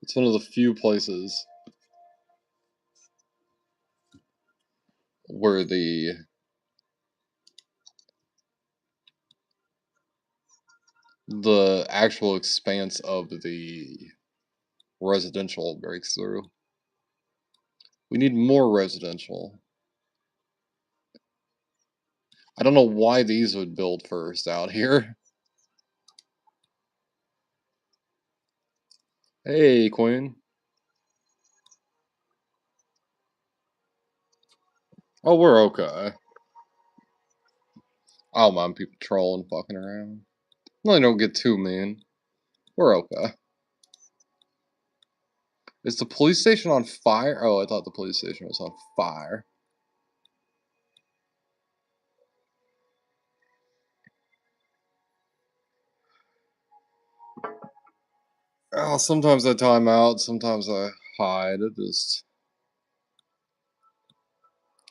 it's one of the few places where the actual expanse of the residential breaks through. We need more residential. I don't know why these would build first out here. Hey, Queen. Oh, we're okay. I don't mind people trolling, fucking around. No, they don't get too mean. We're okay. Is the police station on fire? Oh, I thought the police station was on fire. Oh, sometimes I time out, sometimes I hide. It just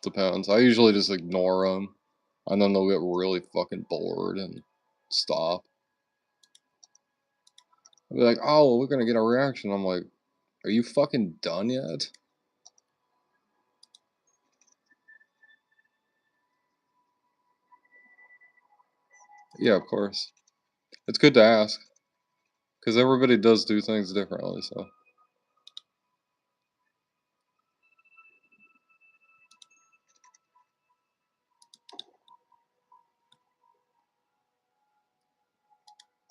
depends. I usually just ignore them, and then they'll get really fucking bored and stop. I'll be like, oh, we're gonna get a reaction. I'm like, are you fucking done yet? Yeah, of course. It's good to ask, because everybody does do things differently, so.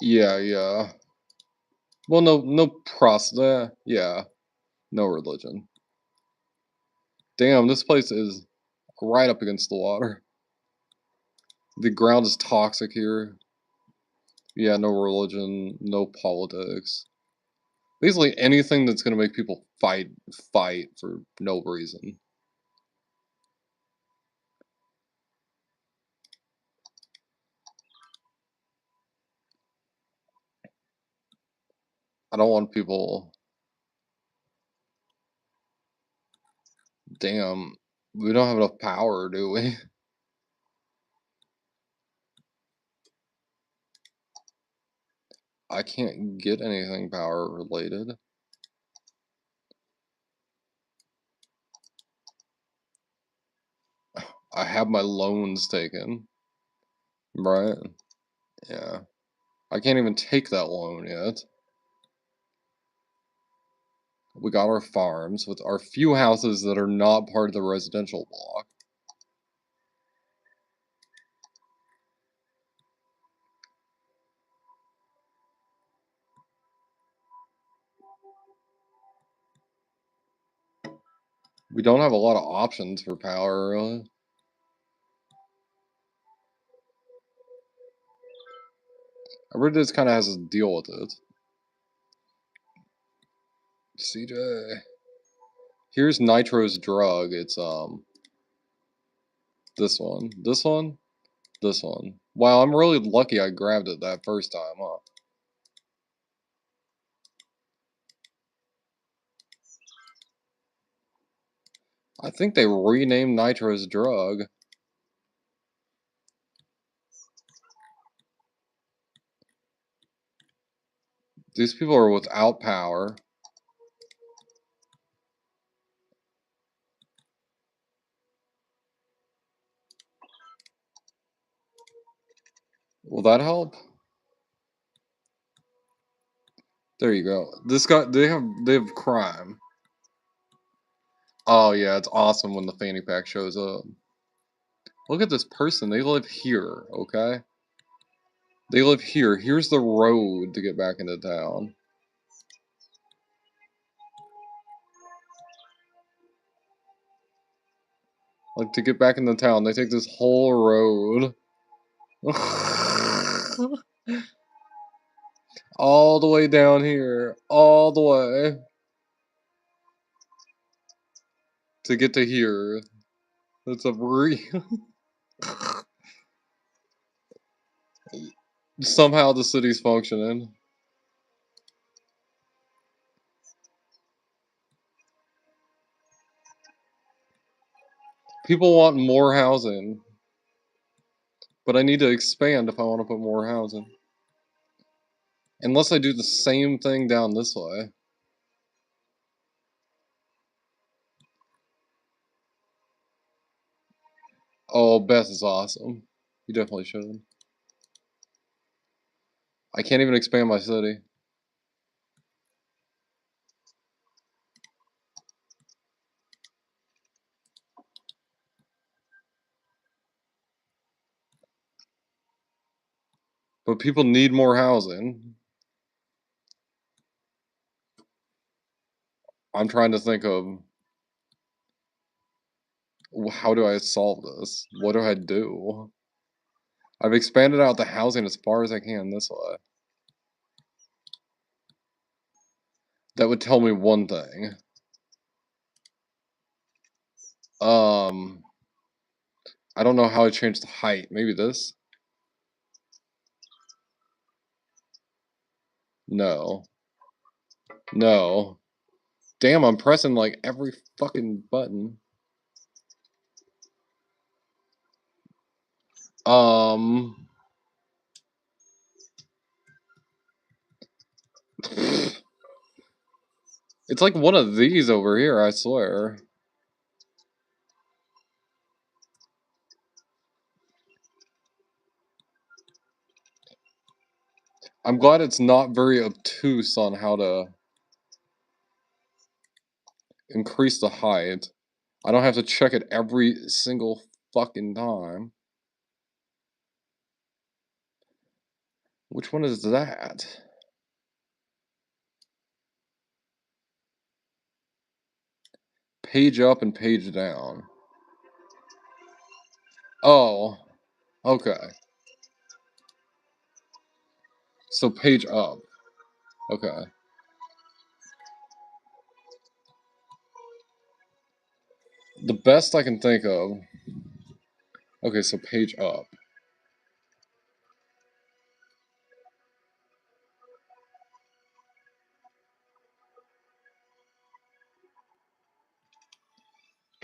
Yeah, yeah. Well, no yeah, no religion. Damn, this place is right up against the water. The ground is toxic here. Yeah, no religion, no politics. Basically anything that's gonna make people fight for no reason. I don't want people. Damn, we don't have enough power, do we? I can't get anything power related. I have my loans taken. Right? Yeah. I can't even take that loan yet. We got our farms with our few houses that are not part of the residential block. We don't have a lot of options for power, really. Everybody just kind of has to deal with it. CJ. Here's Nitro's drug. It's, this one. This one? This one. Wow, I'm really lucky I grabbed it that first time, huh? I think they renamed Nitro's drug. These people are without power. Will that help? There you go. This guy, they have crime. Oh yeah, it's awesome when the fanny pack shows up. Look at this person. They live here, okay? They live here. Here's the road to get back into town. Like, to get back into town, they take this whole road. All the way down here. All the way. To get to here. That's a Somehow the city's functioning. People want more housing. But I need to expand if I want to put more housing. Unless I do the same thing down this way. Oh, Beth is awesome. You definitely should. I can't even expand my city. But people need more housing. I'm trying to think of how do I solve this? What do I do? I've expanded out the housing as far as I can this way. That would tell me one thing. I don't know how I changed the height. Maybe this? No. No. Damn, I'm pressing like every fucking button. It's like one of these over here, I swear. I'm glad it's not very obtuse on how to increase the height. I don't have to check it every single fucking time. Which one is that? Page up and page down. Oh, okay. So page up. Okay. The best I can think of. Okay, so page up.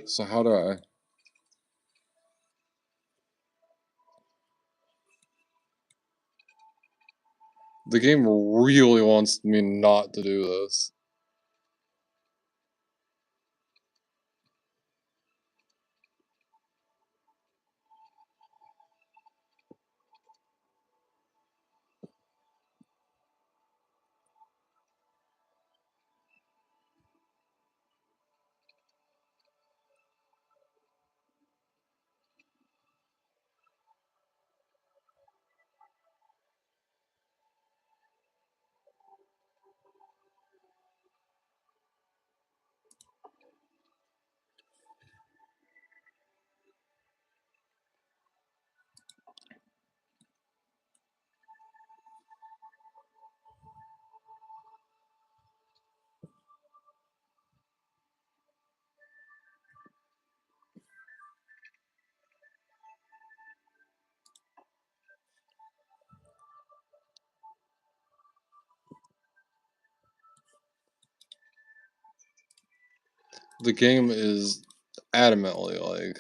So how do I? The game really wants me not to do this. The game is adamantly like.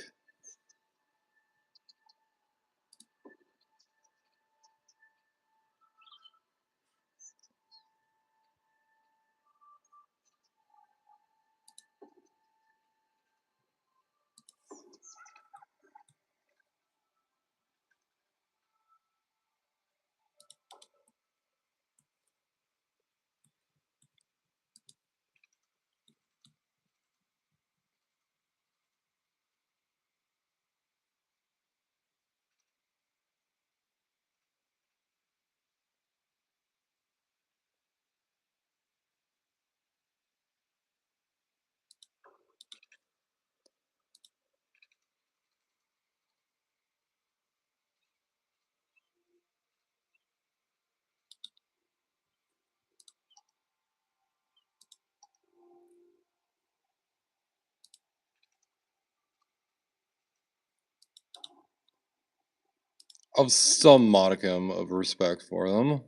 Of some modicum of respect for them.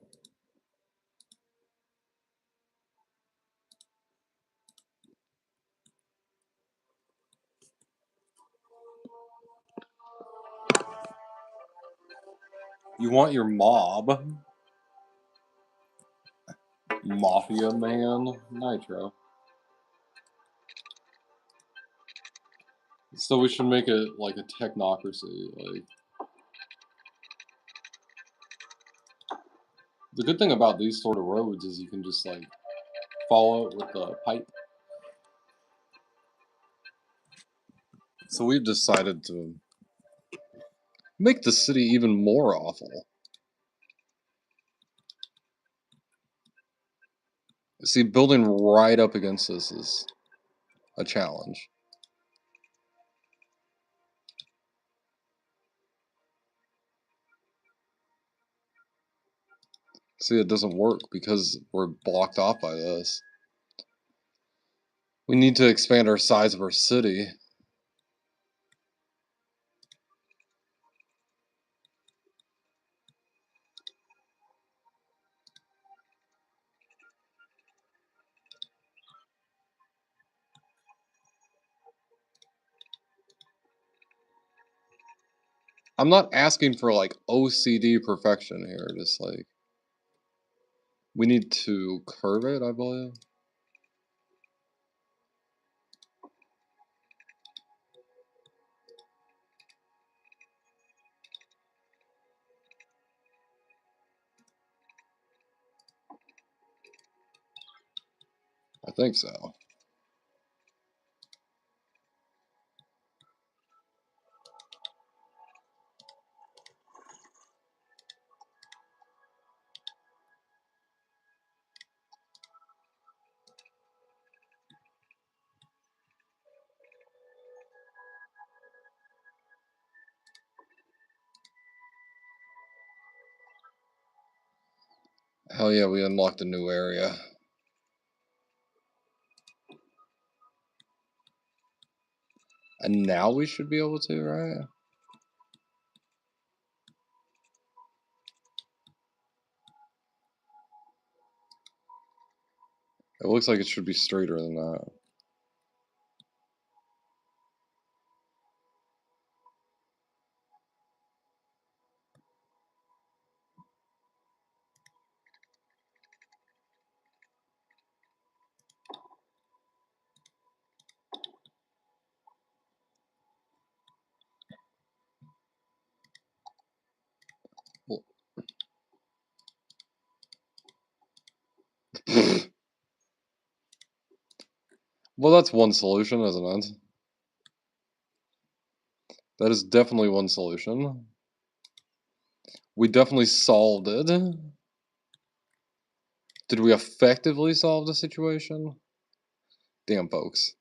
You want your mob. Mafia man Nitro. So we should make it like a technocracy. Like the good thing about these sort of roads is you can just like follow it with the pipe. So we've decided to make the city even more awful. See, building right up against this is a challenge. See, it doesn't work because we're blocked off by this. We need to expand our size of our city. I'm not asking for like OCD perfection here, just like we need to curve it, I believe. I think so. Hell yeah, we unlocked a new area. And now we should be able to, right? It looks like it should be straighter than that. Well, well, that's one solution, isn't it? That is definitely one solution. We definitely solved it. Did we effectively solve the situation? Damn, folks.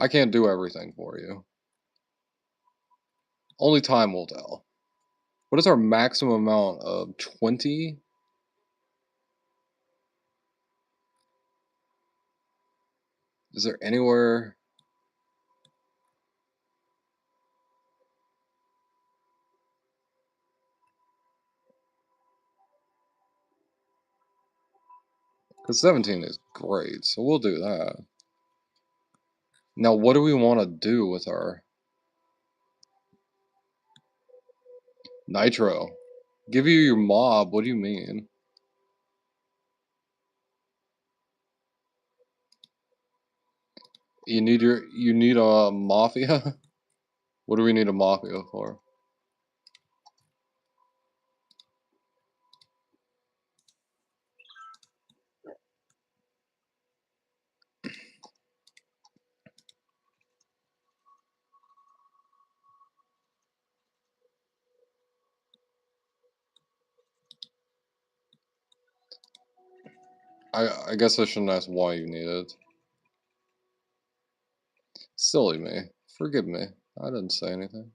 I can't do everything for you. Only time will tell. What is our maximum amount of 20? Is there anywhere? Because 17 is great, so we'll do that. Now, what do we want to do with our nitro? Give you your mob, what do you mean? You need a mafia? What do we need a mafia for? I guess I shouldn't ask why you need it. Silly me. Forgive me. I didn't say anything.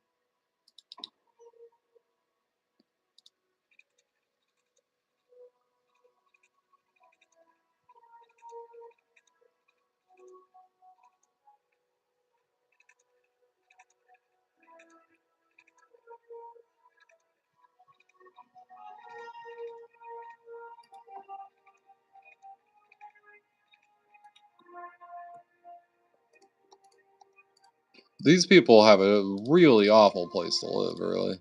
These people have a really awful place to live, really.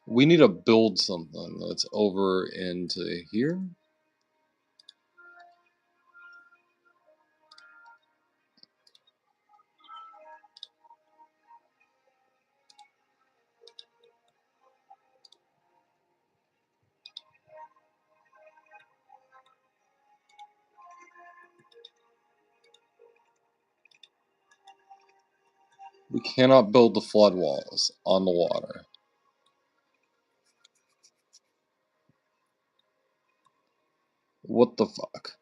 We need to build something that's over into here. We cannot build the flood walls on the water. What the fuck?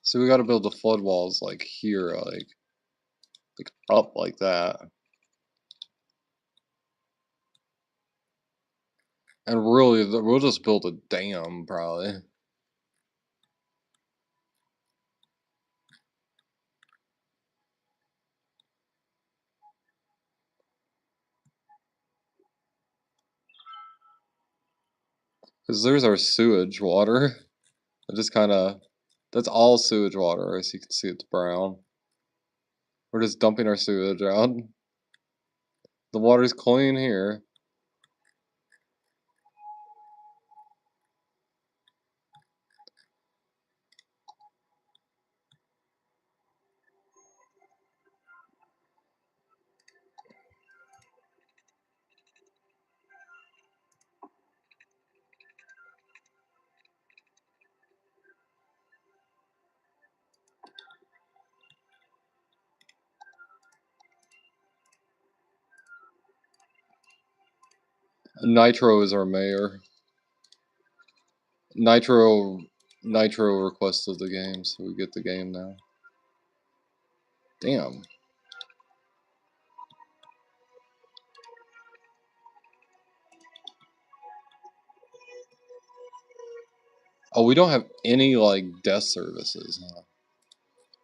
So we gotta build the flood walls like here, like up like that. And really, we'll just build a dam, probably. Because there's our sewage water. It just kind of, that's all sewage water. As you can see, it's brown. We're just dumping our sewage out. The water's clean here. Nitro is our mayor. Nitro Nitro requested the game, so we get the game now. Damn. Oh, we don't have any, like, death services, huh?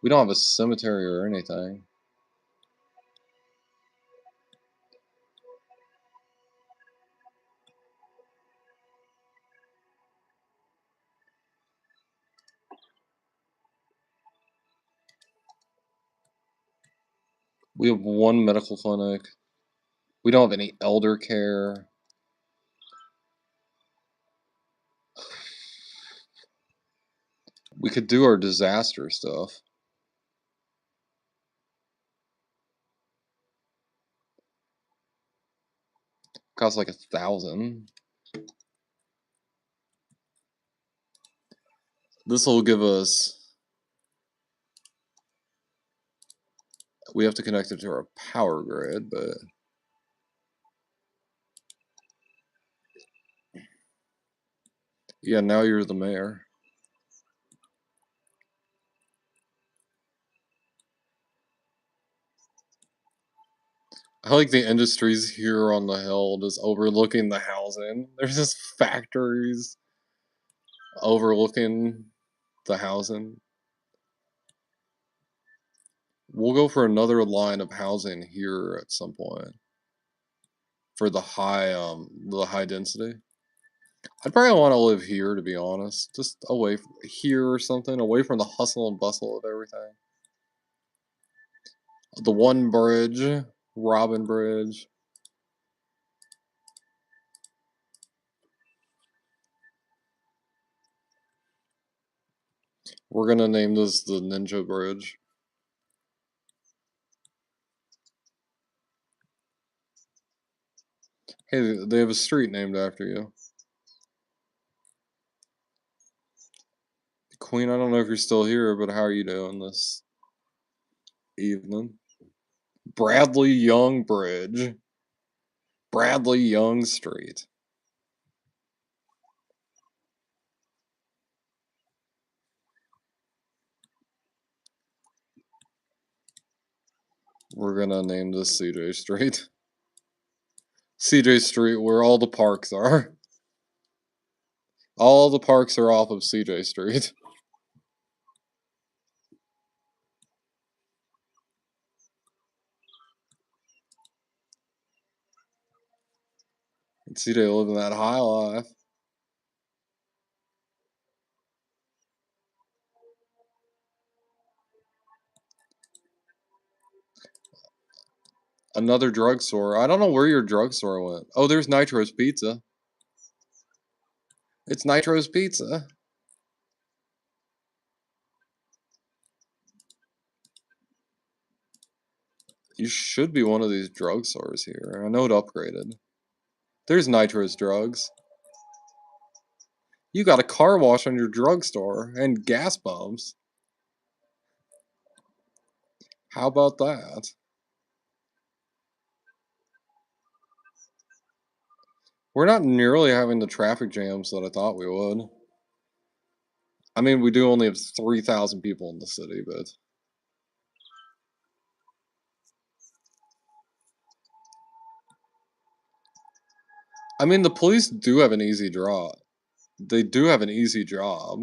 We don't have a cemetery or anything. We have one medical clinic. We don't have any elder care. We could do our disaster stuff. Costs like 1,000. This will give us... We have to connect it to our power grid, but... Yeah, now you're the mayor. I like the industries here on the hill just overlooking the housing. There's just factories overlooking the housing. We'll go for another line of housing here at some point. For the high density. I'd probably want to live here, to be honest. Just away from here or something, away from the hustle and bustle of everything. The one bridge, Robin Bridge. We're gonna name this the Ninja Bridge. Hey, they have a street named after you. Queen, I don't know if you're still here, but how are you doing this evening? Bradley Young Bridge. Bradley Young Street. We're gonna name this CJ Street. CJ Street, where all the parks are. All the parks are off of CJ Street. CJ living that high life. Another drugstore. I don't know where your drugstore went. Oh, there's Nitro's Pizza. It's Nitro's Pizza. You should be one of these drugstores here. I know it upgraded. There's Nitro's Drugs. You got a car wash on your drugstore and gas pumps. How about that? We're not nearly having the traffic jams that I thought we would. I mean, we do only have 3,000 people in the city, but... I mean, the police do have an easy draw. They do have an easy job.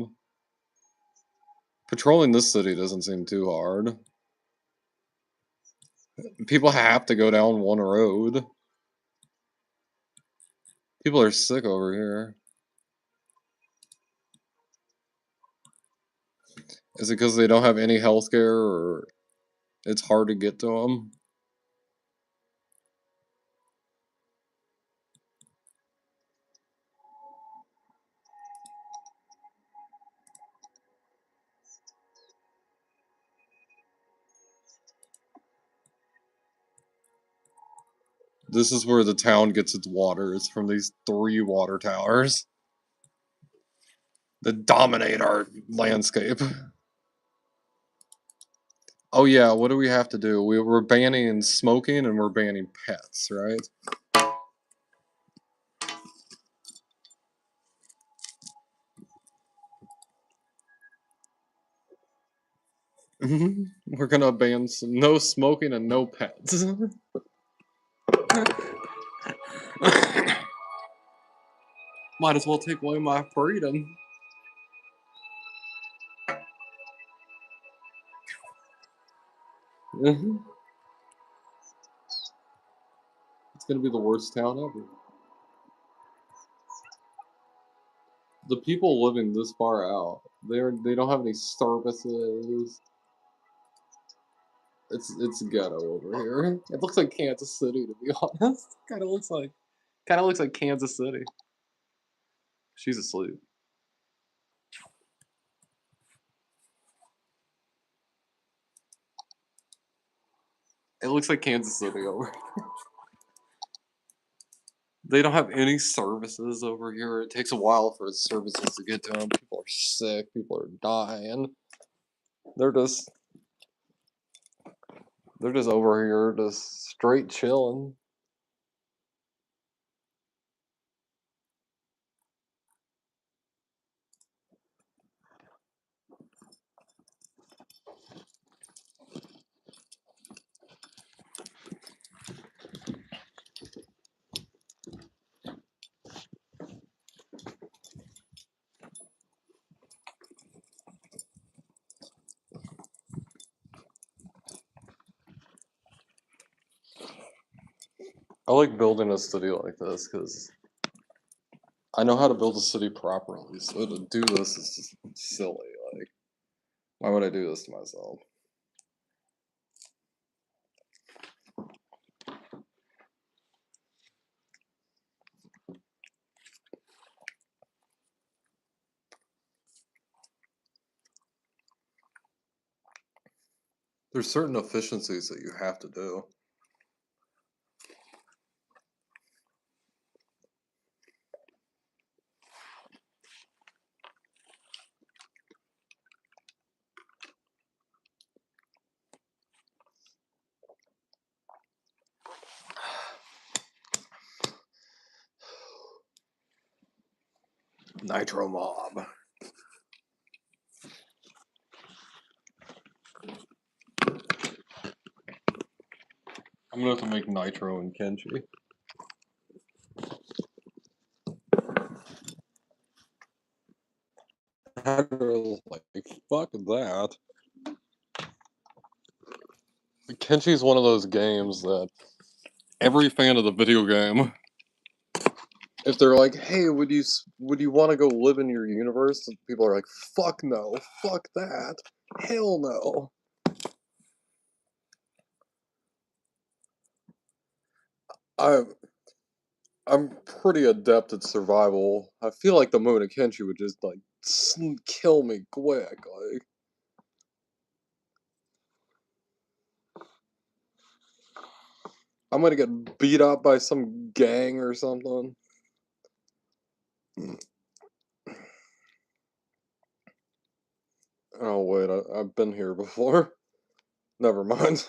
Patrolling this city doesn't seem too hard. People have to go down one road. People are sick over here. Is it because they don't have any healthcare, or it's hard to get to them? This is where the town gets its water. It's from these 3 water towers that dominate our landscape. Oh yeah, what do we have to do? We're banning smoking and we're banning pets, right? We're gonna ban no smoking and no pets. Might as well take away my freedom. It's gonna be the worst town ever. The people living this far out, they don't have any services. It's ghetto over here. It looks like Kansas City, to be honest. Kind of looks like Kansas City. She's asleep. It looks like Kansas City over here. They don't have any services over here. It takes a while for services to get to them. People are sick. People are dying. They're just they're just over here, just straight chilling. I like building a city like this because I know how to build a city properly. So to do this is just silly. Like, why would I do this to myself? There's certain efficiencies that you have to do. Nitro Mob. I'm gonna have to make Nitro and Kenji. Like, fuck that. Kenji's one of those games that every fan of the video game, if they're like, "Hey, would you want to go live in your universe?" And people are like, "Fuck no, fuck that, hell no." I'm I'm pretty adept at survival. I feel like the moment of Kenshi would just like kill me quick. Like I'm gonna get beat up by some gang or something. Oh wait, I've been here before. Never mind.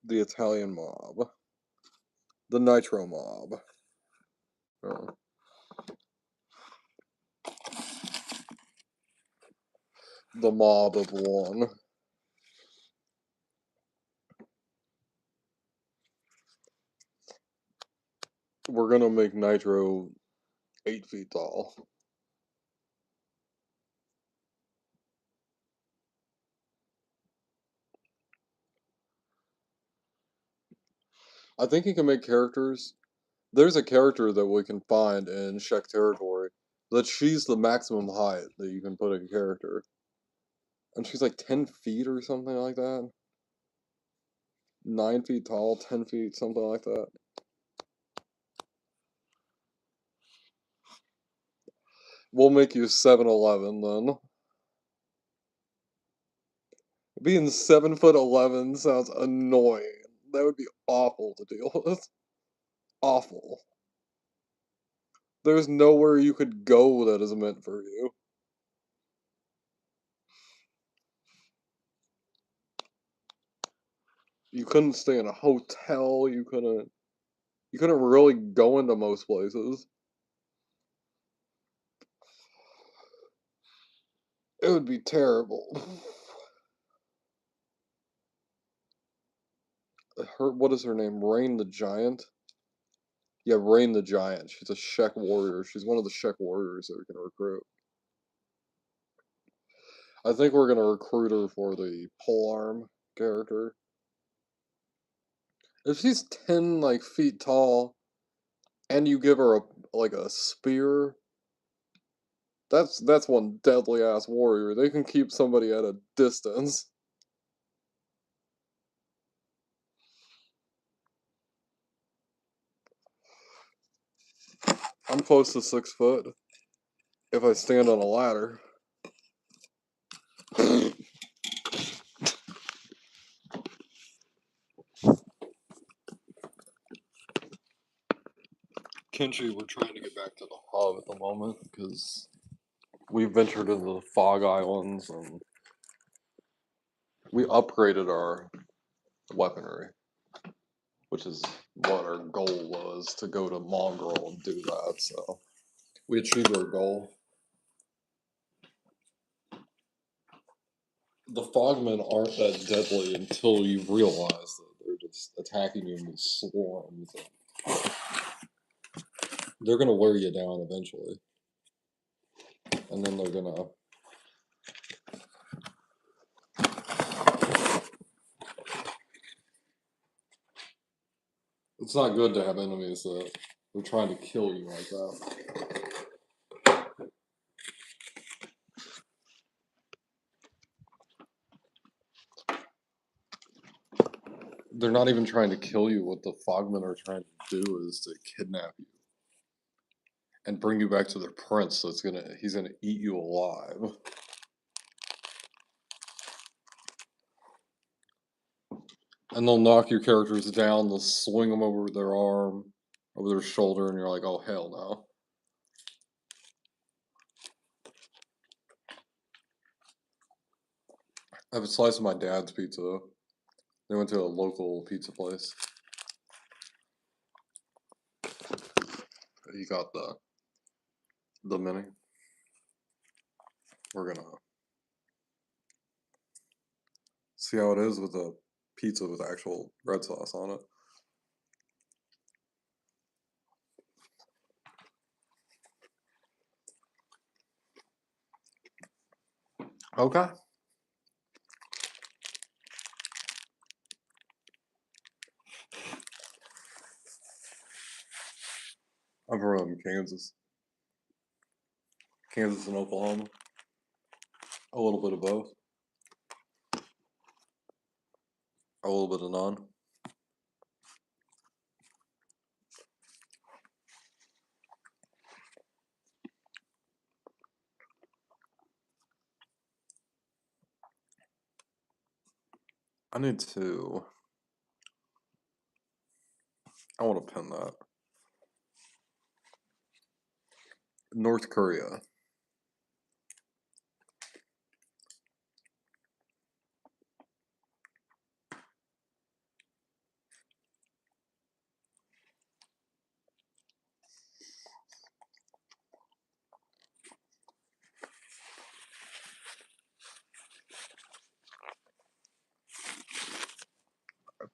The Italian mob. The Nitro mob. Oh. The mob of one. We're gonna make Nitro 8 feet tall. I think you can make characters. There's a character that we can find in Czech territory that she's the maximum height that you can put a character. And she's like 10 feet or something like that. 9 feet tall, 10 feet, something like that. We'll make you 7'11" then. Being 7'11" sounds annoying. That would be awful to deal with. Awful. There's nowhere you could go that is meant for you. You couldn't stay in a hotel, you couldn't really go into most places. It would be terrible. What is her name? Rain the Giant? Yeah, Rain the Giant. She's a Shek warrior. She's one of the Shek warriors that we can recruit. I think we're gonna recruit her for the polearm character. If she's 10 like feet tall and you give her a spear, that's one deadly ass warrior. They can keep somebody at a distance. I'm close to 6 foot if I stand on a ladder. Kenshi, we're trying to get back to the hub at the moment because we ventured into the Fog Islands and we upgraded our weaponry, which is what our goal was to go to Mongrel and do that. So we achieved our goal. The Fogmen aren't that deadly until you realize that they're just attacking you in these swarms. They're gonna wear you down eventually, and then they're gonna. It's not good to have enemies that are trying to kill you like that. They're not even trying to kill you. What the Fogmen are trying to do is to kidnap you and bring you back to their prince. So he's gonna eat you alive. And they'll knock your characters down. They'll swing them over their arm, over their shoulder, and you're like, oh hell no. I have a slice of my dad's pizza. They went to a local pizza place. He got the mini. We're gonna see how it is with a pizza with actual red sauce on it. Okay. I'm from Kansas. Kansas and Oklahoma. A little bit of both. A little bit of none. I need to. I want to pin that. North Korea.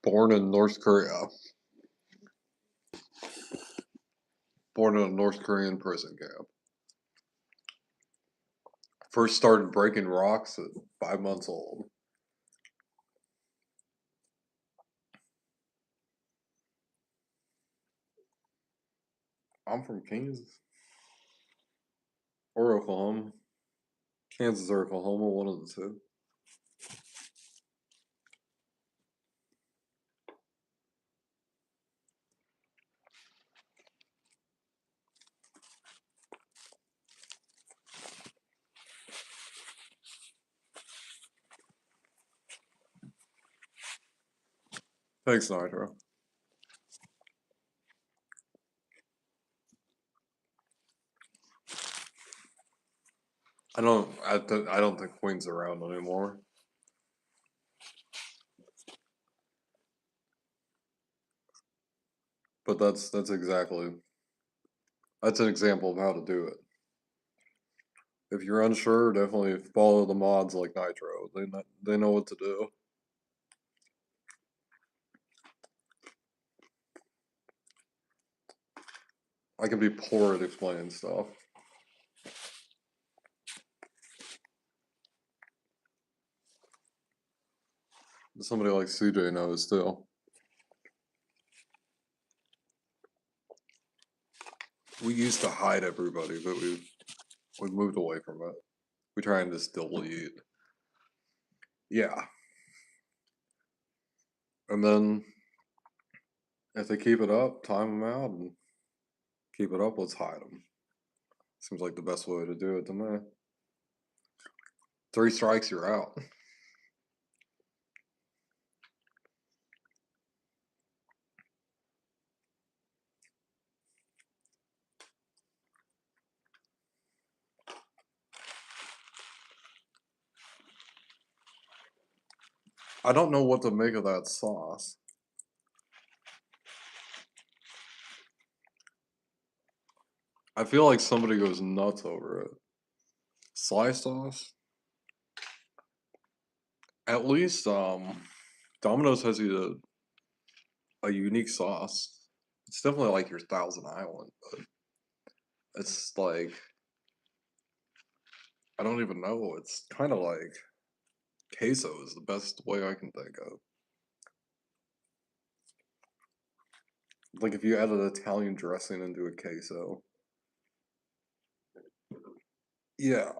Born in North Korea. Born in a North Korean prison camp. First started breaking rocks at 5 months old. I'm from Kansas. Or Oklahoma. Kansas or Oklahoma, one of the two. Thanks, Nitro. I don't think Queen's around anymore. But that's an example of how to do it. If you're unsure, definitely follow the mods like Nitro. They know what to do. I can be poor at explaining stuff. Somebody like CJ knows too. We used to hide everybody, but we've moved away from it. We try and just delete. Yeah. And then if they keep it up, time them out and keep it up, let's hide them. Seems like the best way to do it to me. 3 strikes, you're out. I don't know what to make of that sauce. I feel like somebody goes nuts over it. Sly sauce? At least Domino's has a unique sauce. It's definitely like your Thousand Island, but it's like I don't even know. It's kind of like queso is the best way I can think of. Like if you added Italian dressing into a queso. Yeah.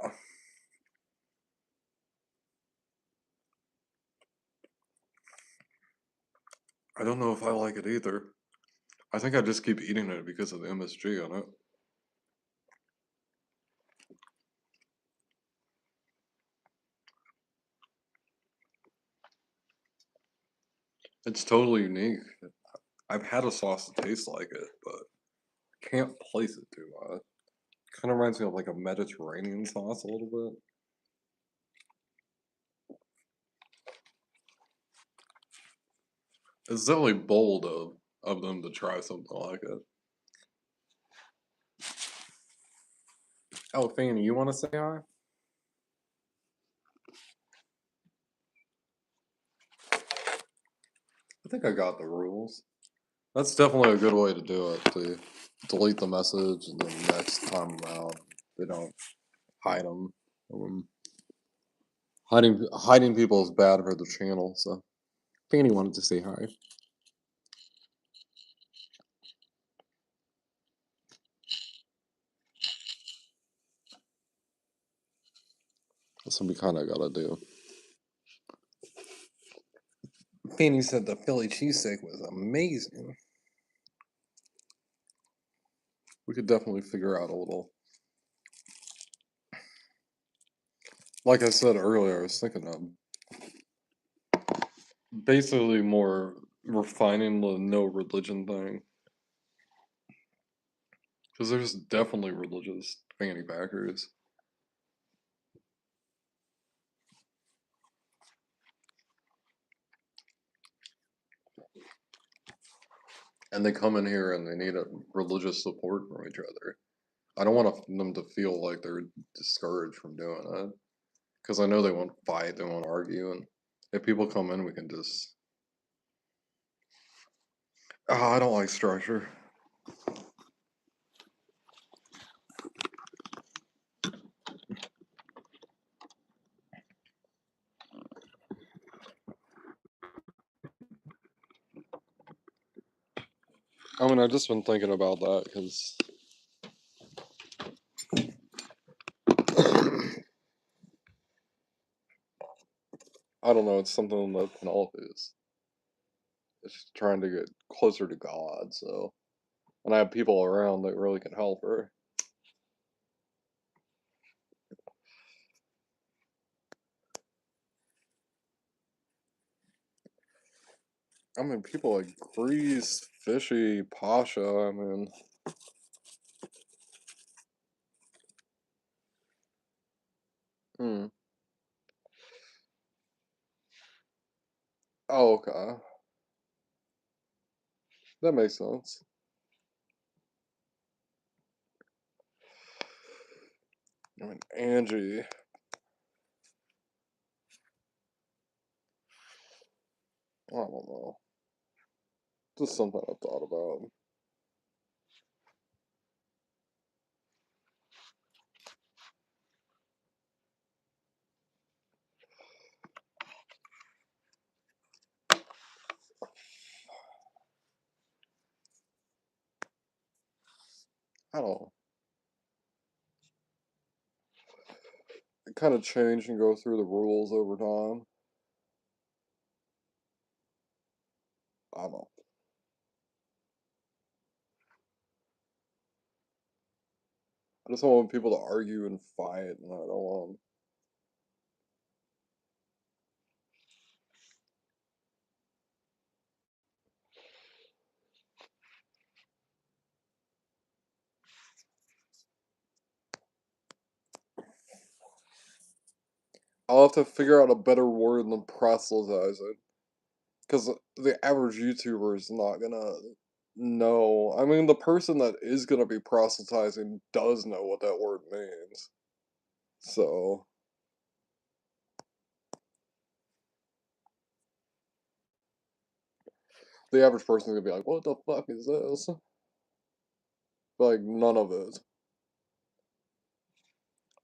I don't know if I like it either. I think I just keep eating it because of the MSG on it. It's totally unique. I've had a sauce that tastes like it, but I can't place it too much. Kind of reminds me of like a Mediterranean sauce a little bit. It's definitely bold of them to try something like it. Oh, Fanny, you want to say hi? I think I got the rules. That's definitely a good way to do it. To delete the message and then next time out, they don't hide them. Hiding people is bad for the channel. So Fanny wanted to say hi. That's what we kind of gotta do. Fanny said the Philly cheesesteak was amazing. We could definitely figure out a little. Like I said earlier, I was thinking of basically more refining the no religion thing. Because there's definitely religious fanny packers. And they come in here and they need a religious support from each other. I don't want them to feel like they're discouraged from doing it. Because I know they won't fight, they won't argue. And if people come in, we can just. Oh, I don't like structure. I mean, I've just been thinking about that because I don't know. It's something that Penelope is trying to get closer to God. So, and I have people around that really can help her. I mean, people like Grease, Fishy, Pasha. I mean, Hmm. Oh, okay. That makes sense. I mean, Angie. I don't know. Just something I thought about. I don't know. It kind of change and go through the rules over time. I don't know. I just don't want people to argue and fight, and I don't want. I'll have to figure out a better word than proselytizing, because the average YouTuber is not gonna know. I mean, the person that is gonna be proselytizing does know what that word means. So the average person is gonna be like, "What the fuck is this?" Like none of it.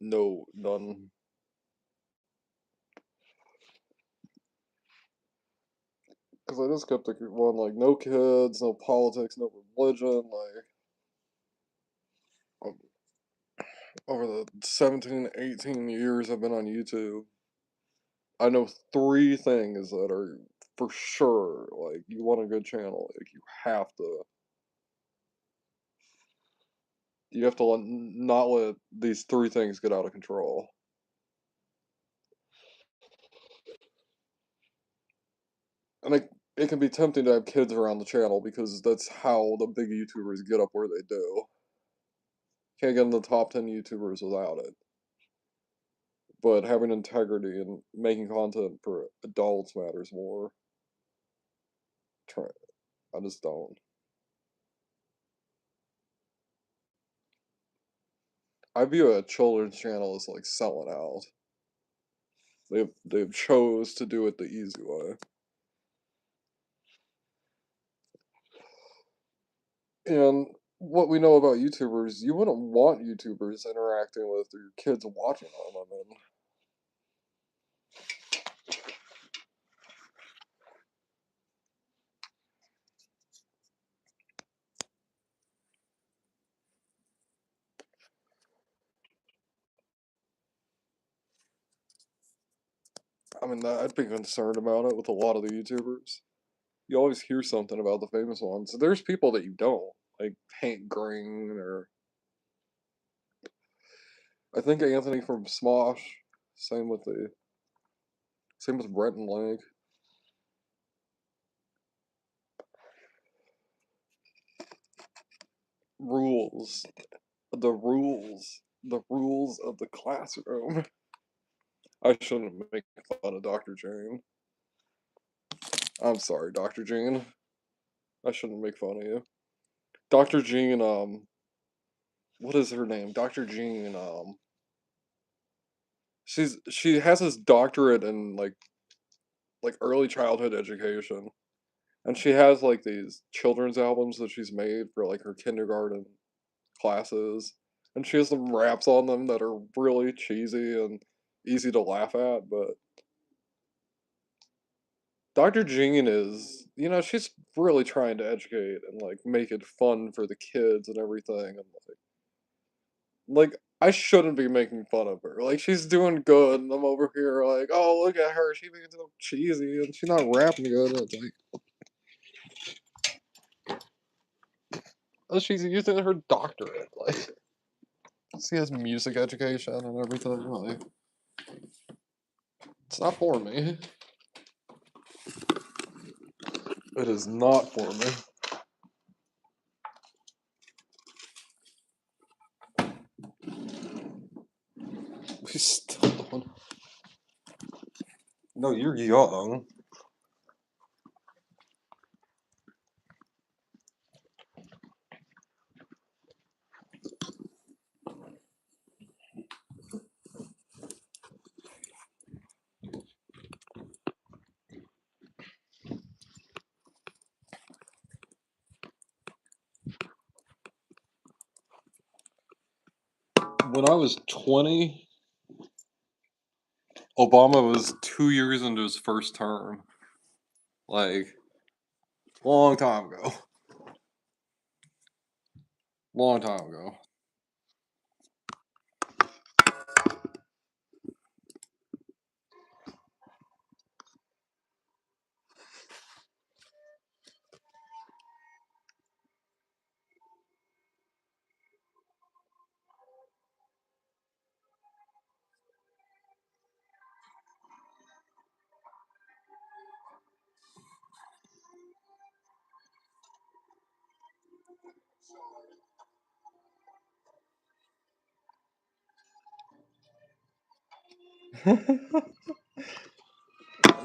No, none. Because I just kept the one like no kids, no politics, no religion. Like um, over the 17, 18 years I've been on YouTube, I know three things that are for sure. Like you want a good channel, like you have to not let these three things get out of control. And it can be tempting to have kids around the channel because that's how the big YouTubers get up where they do. Can't get in the top 10 YouTubers without it. But having integrity and making content for adults matters more. Try, I just don't. I view a children's channel as like selling out. They've chose to do it the easy way. And what we know about YouTubers, you wouldn't want YouTubers interacting with your kids watching them. I'd be concerned about it with a lot of the YouTubers. You always hear something about the famous ones. There's people that you don't, like Hank Green or I think Anthony from Smosh. Same with the same with Brett and Link. Rules. The rules of the classroom. I shouldn't make fun of Dr. Jane. I'm sorry, Dr. Jane. I shouldn't make fun of you. Dr. Jean, what is her name? Dr. Jean, she has this doctorate in like early childhood education. And she has like these children's albums that she's made for like her kindergarten classes. And she has some raps on them that are really cheesy and easy to laugh at, but Dr. Jean is, she's really trying to educate and like make it fun for the kids and everything. And I shouldn't be making fun of her. Like she's doing good, and I'm over here like, oh look at her, she's being so cheesy and she's not rapping good. And it's like, oh, she's using her doctorate. Like she has music education and everything. Like it's not for me. It is not for me. We still on. No, you're young. When I was 20, Obama was 2 years into his first term. Like, long time ago. Long time ago.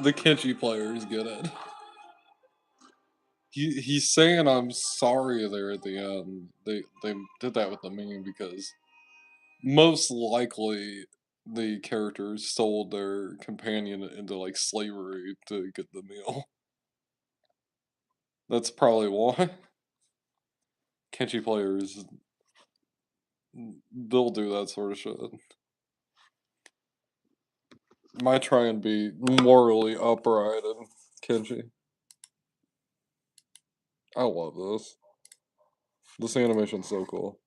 The Kenchi players get it. He's saying I'm sorry there at the end. They did that with the meme because most likely the characters sold their companion into like slavery to get the meal. That's probably why. Kenchi players, they'll do that sort of shit. Might try and be morally upright in Kenchi. I love this. This animation's so cool.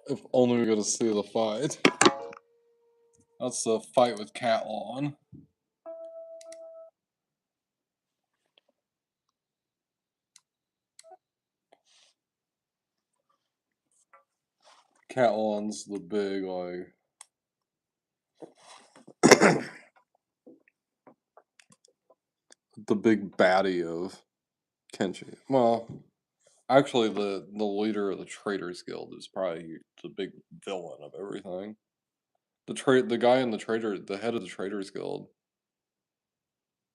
If only we got to see the fight. That's the fight with Catlawn. Catlawn's the big, like. The big baddie of Kenshi. Well, actually, the leader of the Traders Guild is probably the big villain of everything. The guy in the head of the Traders Guild.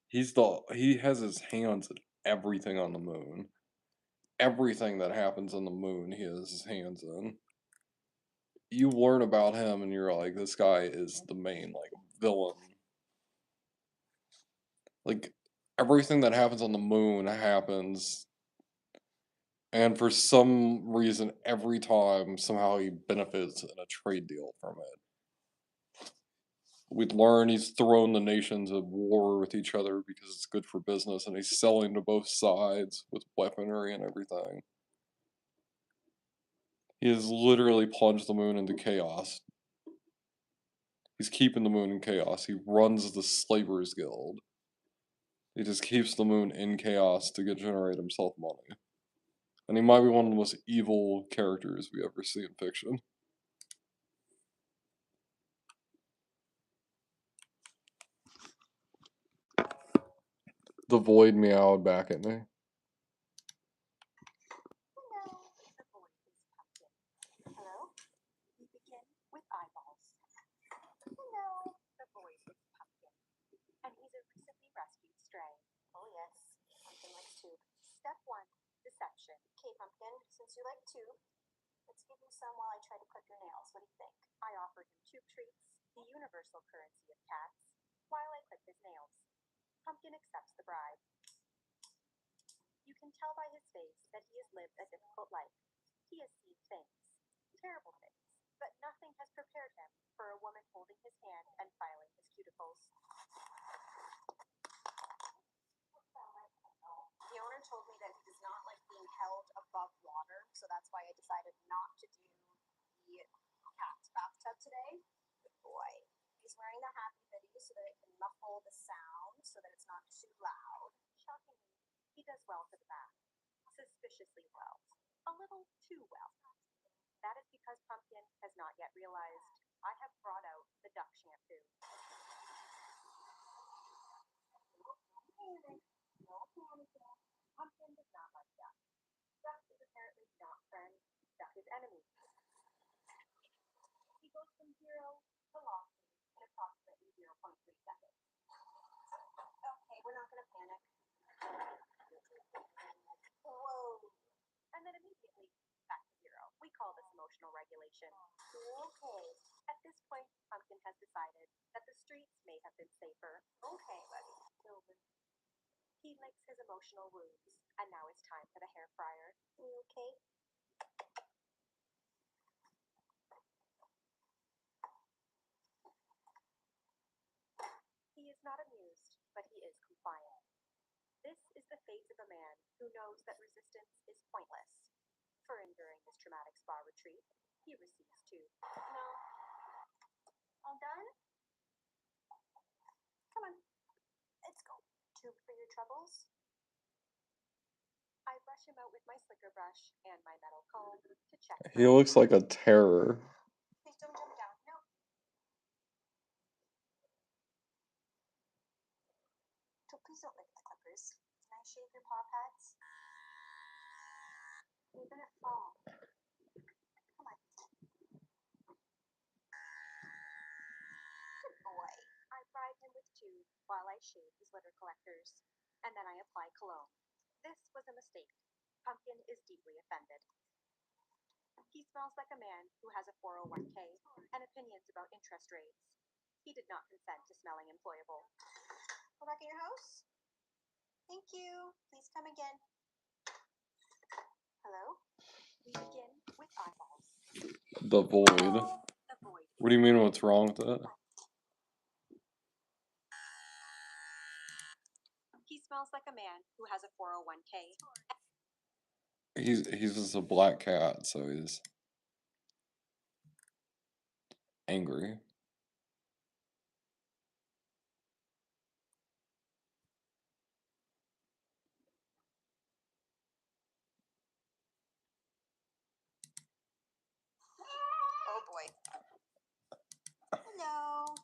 He has his hands in everything on the moon. Everything that happens on the moon, he has his hands in. You learn about him, and you're like, this guy is the main like villain. Like everything that happens on the moon happens, and for some reason, every time somehow he benefits in a trade deal from it. We'd learn he's thrown the nations at war with each other because it's good for business, and he's selling to both sides with weaponry and everything. He has literally plunged the moon into chaos. He's keeping the moon in chaos. He runs the Slavers Guild. He just keeps the moon in chaos to generate himself money. And he might be one of the most evil characters we ever see in fiction. The void meowed back at me. Hello? We begin with eyeballs. Hello. The void is Pumpkin, and he's a recently rescued stray. Oh yes, Pumpkin likes tube. Step 1, deception. Okay, Pumpkin, since you like tube, let's give you some while I try to clip your nails. What do you think? I offer him tube treats, the universal currency of cats, while I clip his nails. Pumpkin accepts the bribe. You can tell by his face that he has lived a difficult life. He has seen things, terrible things, but nothing has prepared him for a woman holding his hand and filing his cuticles. The owner told me that he does not like being held above water, so that's why I decided not to do the cat's bathtub today. Good boy. He's wearing the happy hoodie so that it can muffle the sound so that it's not too loud. Shockingly, he does well for the bath. Suspiciously well. A little too well. That is because Pumpkin has not yet realized I have brought out the duck shampoo. No panicking. Pumpkin does not like duck. Duck is apparently not friend. Duck is enemy. He goes from 0 to lost in approximately 0.3 seconds. Okay, we're not going to panic. Whoa. And then immediately back to 0. We call this emotional regulation. Okay. At this point, Pumpkin has decided that the streets may have been safer. Okay, buddy. He licks his emotional wounds, and now it's time for the hair fryer. You okay? He is not amused, but he is compliant. This is the fate of a man who knows that resistance is pointless. For enduring his traumatic spa retreat, he receives 2. No. All done? Come on. Let's go. Tube for your troubles? I brush him out with my slicker brush and my metal comb to check. He looks like a terror. Please don't jump down. No. So please don't lick the clippers. Can I shave your paw pads? You're gonna fall. Come on. Good boy. I fried him with tube while I shave his litter collectors, and then I apply cologne. This was a mistake. Pumpkin is deeply offended. He smells like a man who has a 401k and opinions about interest rates. He did not consent to smelling employable. Go back in your house? Thank you. Please come again. Hello? We begin with eyeballs. The void. The void. What do you mean? What's wrong with it? He smells like a man who has a 401k. He's just a black cat, so he's angry. Oh boy. Hello.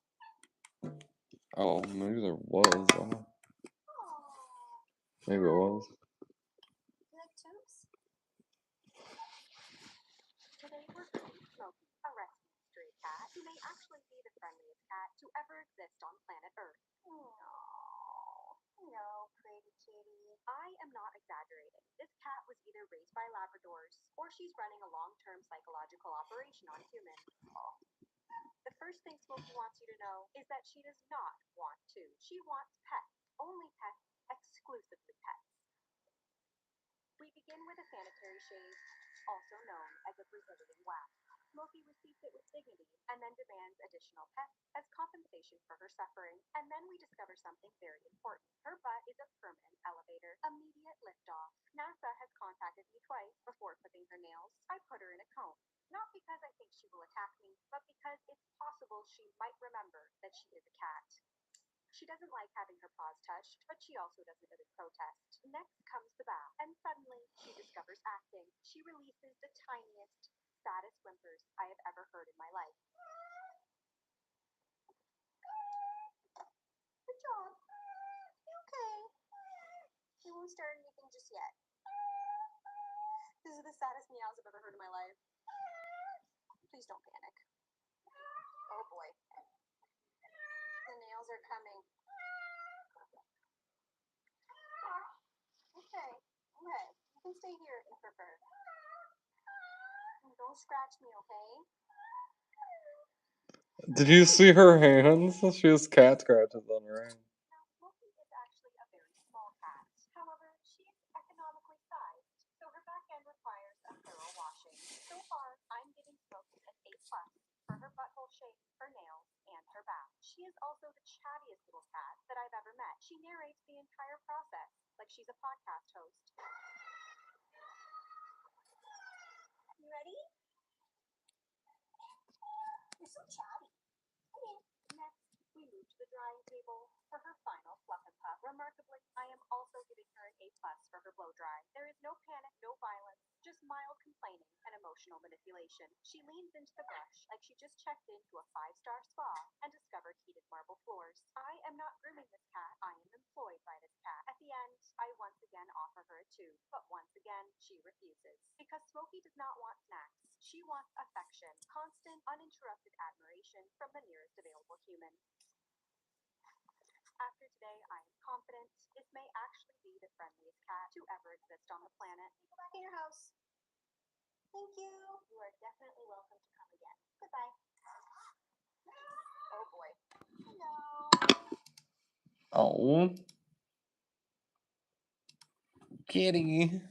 Oh, maybe there was. Maybe it was. You like tubes? Today we're feeding Smokey, a rescued stray cat who may actually be the friendliest cat to ever exist on planet Earth. Oh, hello, pretty kitty. I am not exaggerating. This cat was either raised by Labradors or she's running a long-term psychological operation on humans. Oh. The first thing Smokey wants you to know is that she does not want to. She wants pets. Only pets, exclusively pets. We begin with a sanitary shave, also known as a Brazilian wax. Smokey receives it with dignity and then demands additional pets as compensation for her suffering. And then we discover something very important. Her butt is a permanent elevator. Immediate liftoff. NASA has contacted me twice before clipping her nails. I put her in a cone. Not because I think she will attack me, but because it's possible she might remember that she is a cat. She doesn't like having her paws touched, but she also doesn't really protest. Next comes the bath, and suddenly she discovers acting. She releases the tiniest, saddest whimpers I have ever heard in my life. Good job. You okay? We won't start anything just yet. This is the saddest meows I've ever heard in my life. Please don't panic. Oh boy. The nails are coming. Okay. Okay. You can stay here if you prefer. Don't scratch me, okay? Did you see her hands? She has cat scratches on her hand. Now, Smokey is actually a very small cat. However, she is economically sized, so her back end requires a thorough washing. So far, I'm giving Smokey an A+ for her butthole shape, her nails, and her bath. She is also the chattiest little cat that I've ever met. She narrates the entire process like she's a podcast host. You ready? You're so chatty. Come in. Next, we move to the drying table for her final fluff and puff. Remarkably, I am also giving her an A+ for her blow dry. There is no panic, no violence, just mild complaining and emotional manipulation. She leans into the brush like she just checked into a 5-star spa and discovered heated marble floors. I am not grooming this cat. I am employed by this cat. At the end, I once again offer her a tube, but once again, she refuses. Because Smokey does not want snacks. She wants affection, constant, uninterrupted admiration from the nearest available human. After today, I am confident this may actually be the friendliest cat to ever exist on the planet. Go back in your house. Thank you. You are definitely welcome to come again. Goodbye. Oh boy. Hello. Oh. Kitty.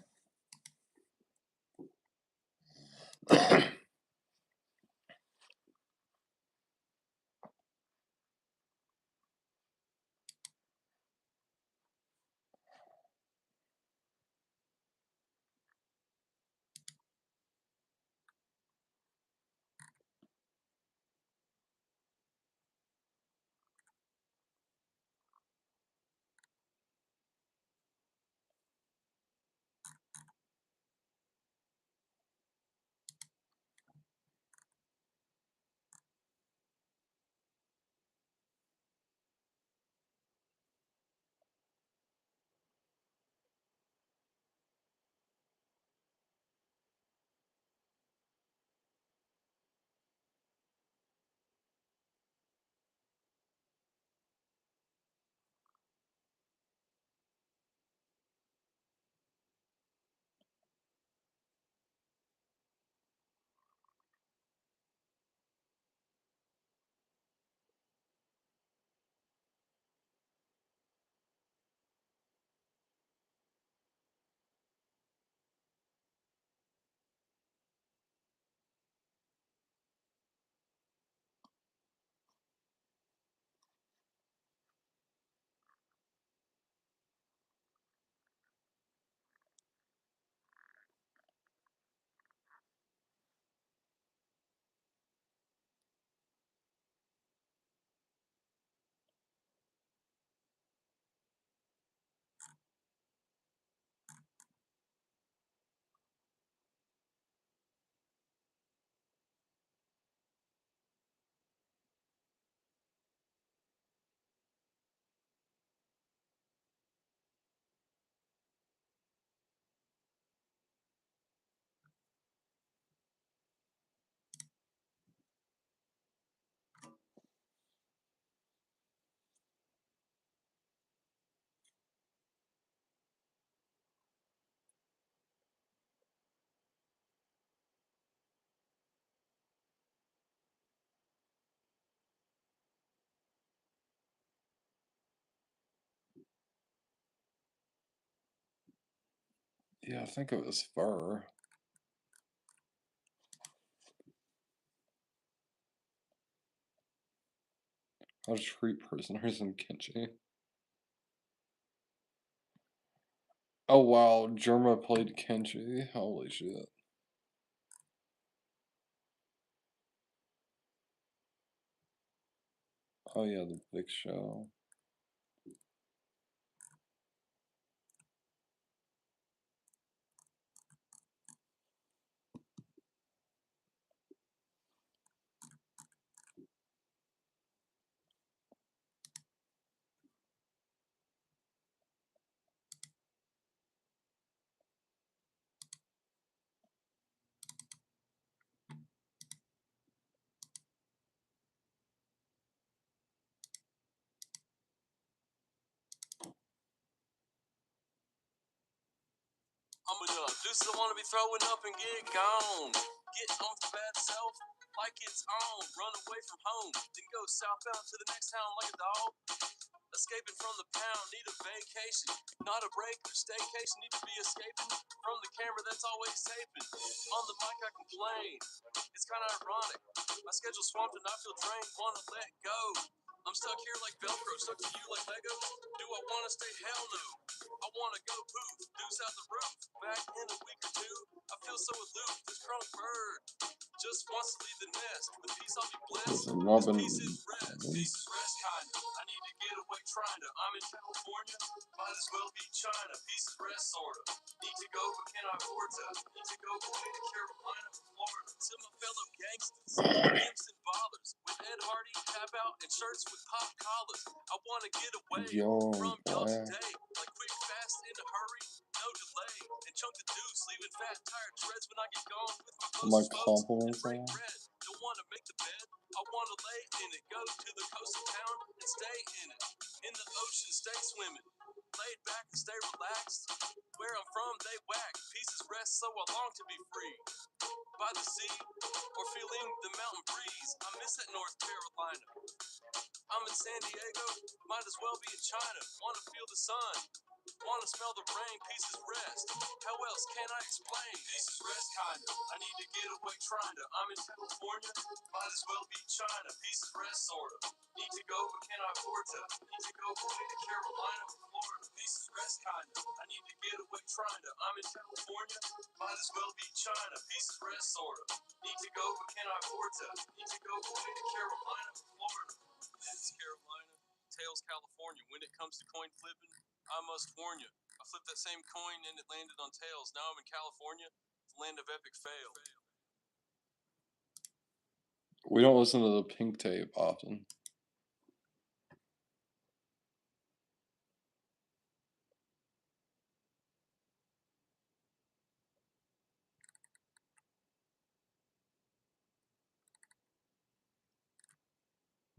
Yeah, I think it was fur. How to treat prisoners in Kenchi. Oh wow, Germa played Kenchi. Holy shit. Oh yeah, the big show. I'm enough. Deuces, I wanna be throwing up and get gone. Get on the bad self like it's on. Run away from home, then go southbound to the next town like a dog. Escaping from the pound, need a vacation. Not a break or staycation, need to be escaping from the camera that's always taping. On the mic I complain, it's kinda ironic. My schedule's swamped and I feel drained, wanna let go. I'm stuck here like Velcro, stuck to you like Legos. Do I wanna stay? Hell no. I wanna go poof, deuce out the roof. Back in a week or two, I feel so aloof. This crunk bird just wants to leave the nest. With peace I'll be blessed. This peace is rest. Peace is rest, kinda. I need to get away, trying to. I'm in California, might as well be China. Peace is rest, sorta. Need to go, but can I afford to? Need to go away to Carolina, Florida. To my fellow gangsters, pimps and ballers. With Ed Hardy, tap out, and shirts with pop collars. I wanna get away from y'all's day. Like quick, fast, in a hurry, no delay. And chunk the deuce, leaving fat, tired treads when I get gone with my closest folks. And break bread, don't wanna make the bed. I wanna lay in it, go to the coast of town and stay in it. In the ocean, stay swimming. Laid back and stay relaxed. Where I'm from, they whack. Pieces rest, so I long to be free. By the sea, or feeling the mountain breeze. I miss that North Carolina. I'm in San Diego, might as well be in China. Wanna feel the sun, wanna smell the rain. Pieces rest, how else can I explain? Pieces rest, kinda. I need to get away, trying to. I'm in California, might as well be China. Pieces rest, sorta. Need to go, but can I afford to? Need to go away to Carolina, Florida. Pieces rest, kinda. I need to get away, trying to. I'm in California, might as well be China. Pieces rest, sorta. Need to go, but can I afford to? Need to go away to Carolina, Florida. This is Carolina, Tails, California. When it comes to coin flipping, I must warn you. I flipped that same coin and it landed on Tails. Now I'm in California, the land of epic fail. We don't listen to the Pink Tape often.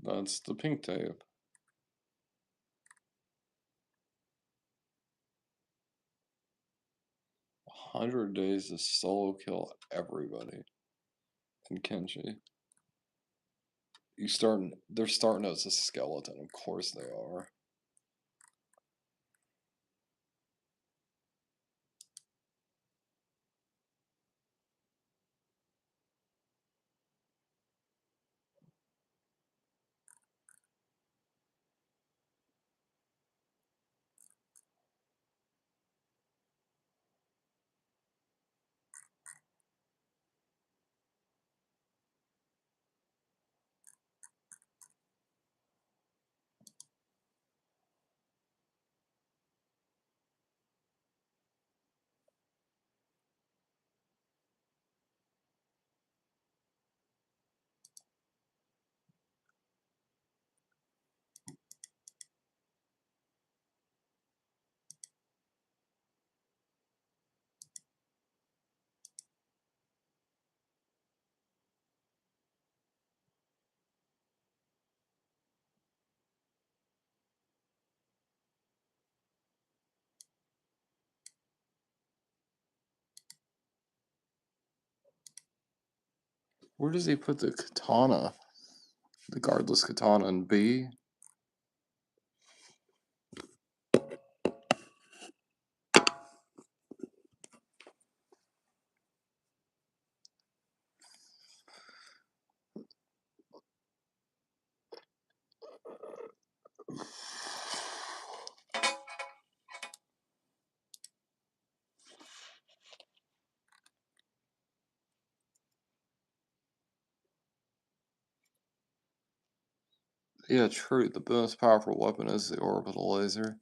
That's the Pink Tape. 100 days to solo kill everybody in Kenshi. They're starting as a skeleton, of course they are. Where does he put the katana? The guardless katana in B? Yeah, true. The most powerful weapon is the orbital laser.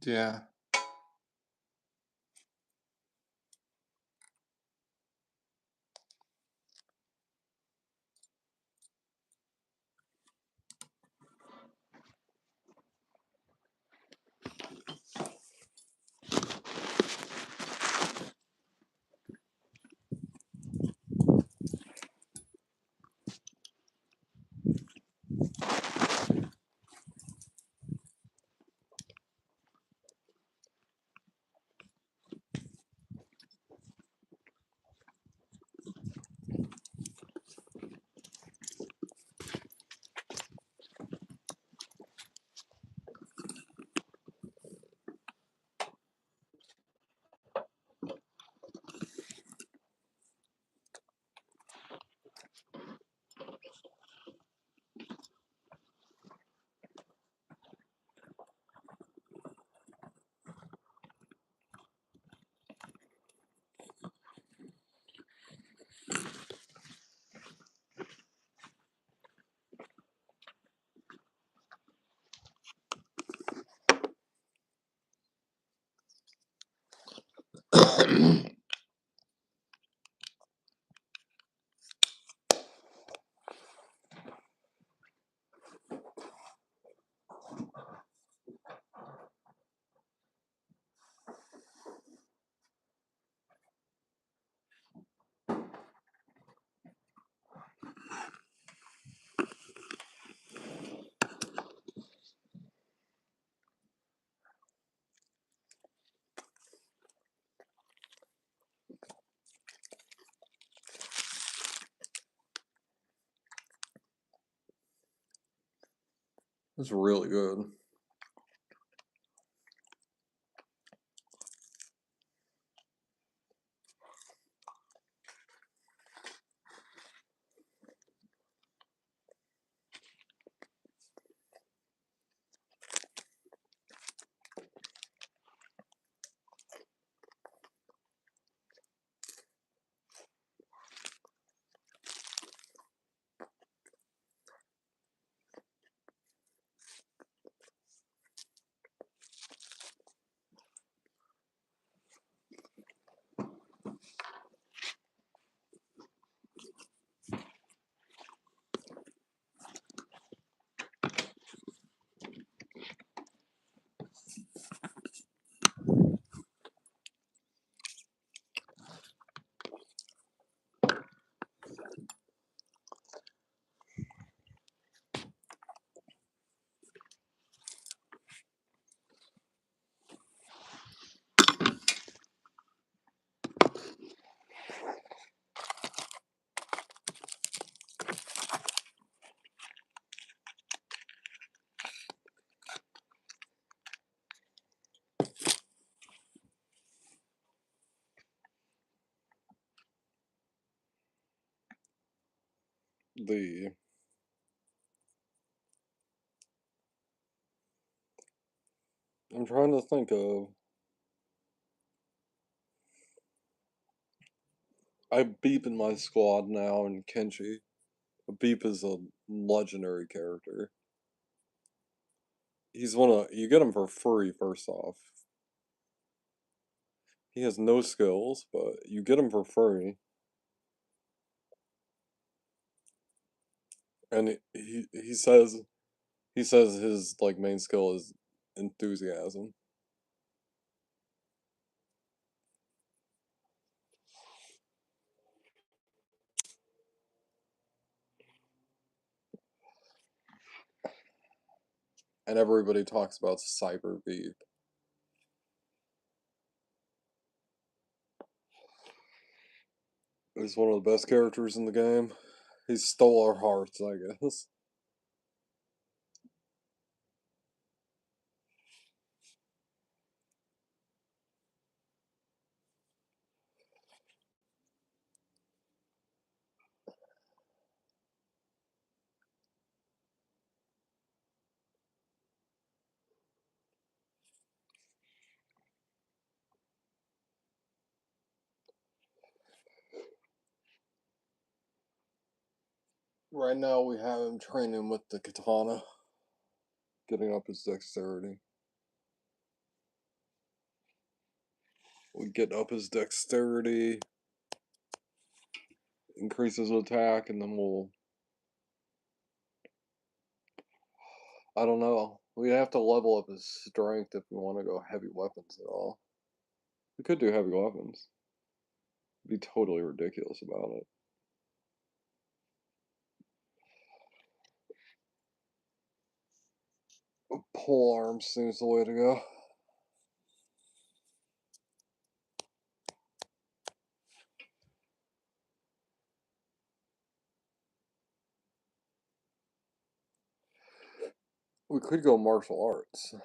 Yeah. It's really good. I'm trying to think of. I Beep in my squad now and Kenshi. Beep is a legendary character. He's one of you get him for free first off. He has no skills, but you get him for free. And he says his like main skill is enthusiasm. And everybody talks about Cyber Beep. He's one of the best characters in the game. He stole our hearts, I guess. Right now we have him training with the katana, getting up his dexterity. We get up his dexterity, increases attack, and then we'll. I don't know. We have to level up his strength if we want to go heavy weapons at all. We could do heavy weapons. Be totally ridiculous about it. Pole arms seems the way to go. We could go martial arts.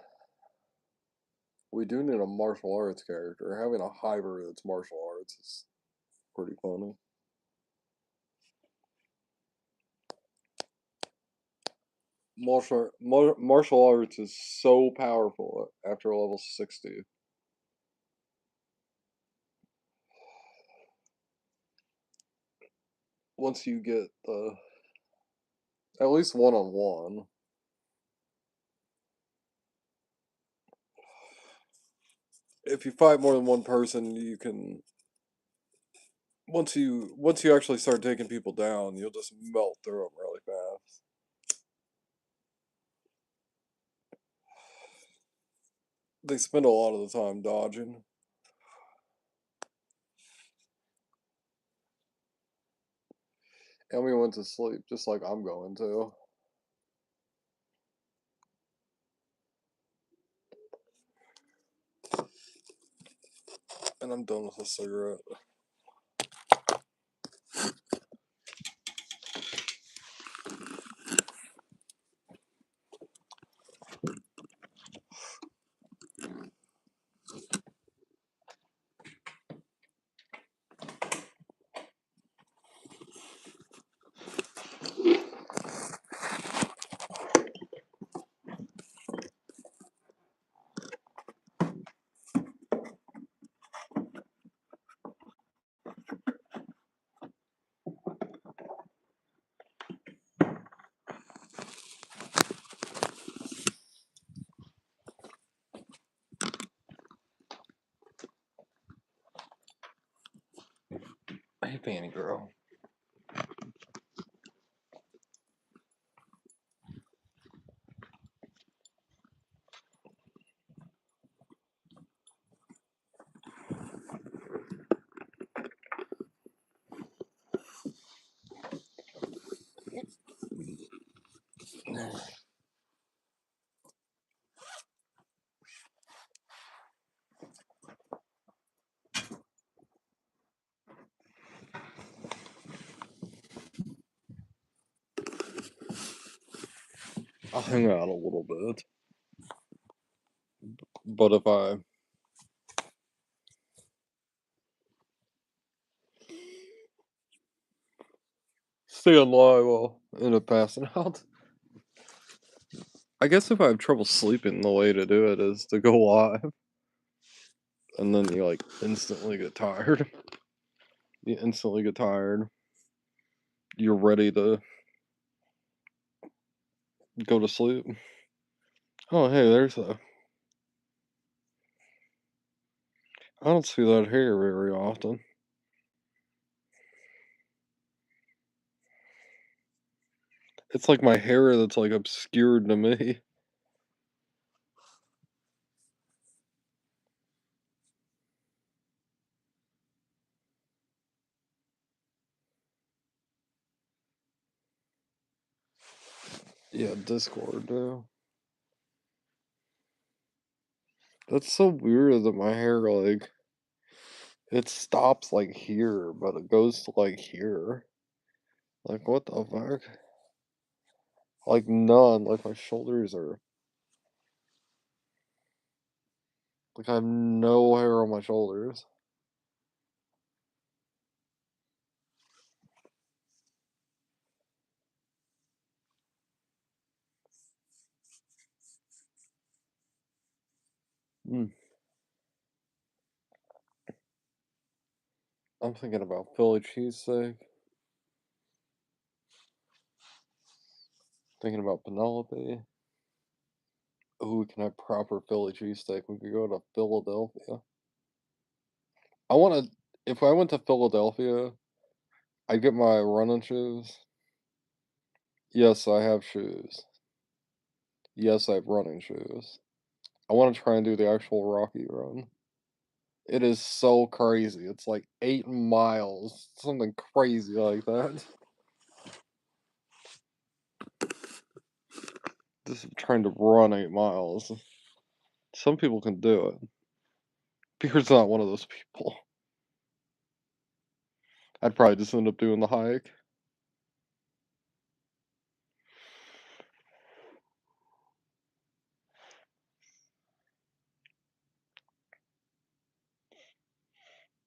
We do need a martial arts character. Having a hybrid that's martial arts is pretty funny. Martial arts is so powerful after level 60. Once you get the at least one on one. If you fight more than one person, you can once you actually start taking people down, you'll just melt through them really fast. They spend a lot of the time dodging. And we went to sleep, just like I'm going to. And I'm done with the cigarette. Hey, Fanny girl. I'll hang out a little bit. But if I stay on live, I'll end up passing out. I guess if I have trouble sleeping, the way to do it is to go live. And then you like instantly get tired. You instantly get tired. You're ready to go to sleep. Oh, hey, there's a. I don't see that here very often. It's like my hair that's like obscured to me. Yeah, Discord, too. That's so weird that my hair, like, it stops, like, here, but it goes to, like, here. Like, what the fuck? Like, none. Like, my shoulders are. Like, I have no hair on my shoulders. Mm. I'm thinking about Philly cheesesteak. Thinking about Penelope. Ooh, we can have proper Philly cheesesteak. We could go to Philadelphia. I wanna if I went to Philadelphia, I'd get my running shoes. Yes, I have shoes. Yes, I have running shoes. I wanna try and do the actual Rocky Run. It is so crazy. It's like 8 miles, something crazy like that. Just trying to run 8 miles. Some people can do it. Beard's not one of those people. I'd probably just end up doing the hike.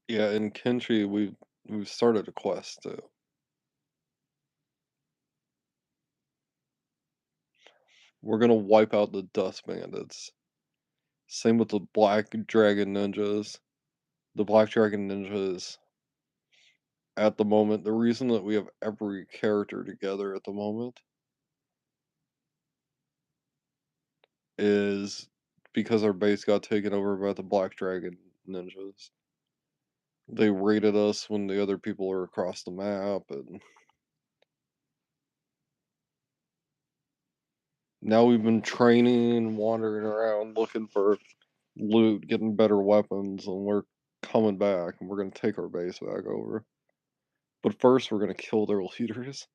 Yeah, in Kenchi, we've started a quest too. We're gonna wipe out the dust bandits. Same with the black dragon ninjas. The black dragon ninjas, at the moment, the reason that we have every character together at the moment is because our base got taken over by the black dragon ninjas. They raided us when the other people were across the map, and now we've been training, wandering around, looking for loot, getting better weapons, and we're coming back, and we're gonna take our base back over. But first, we're gonna kill their leaders.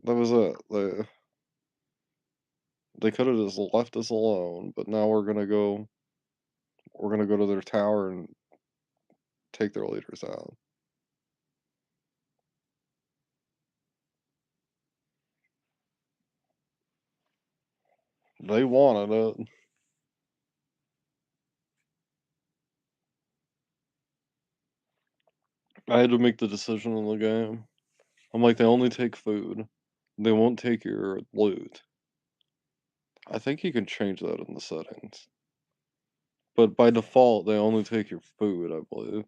That was it. They could have just left us alone, but now we're gonna go to their tower and take their leaders out. They wanted it. I had to make the decision in the game. I'm like, they only take food. They won't take your loot. I think you can change that in the settings. But by default, they only take your food, I believe.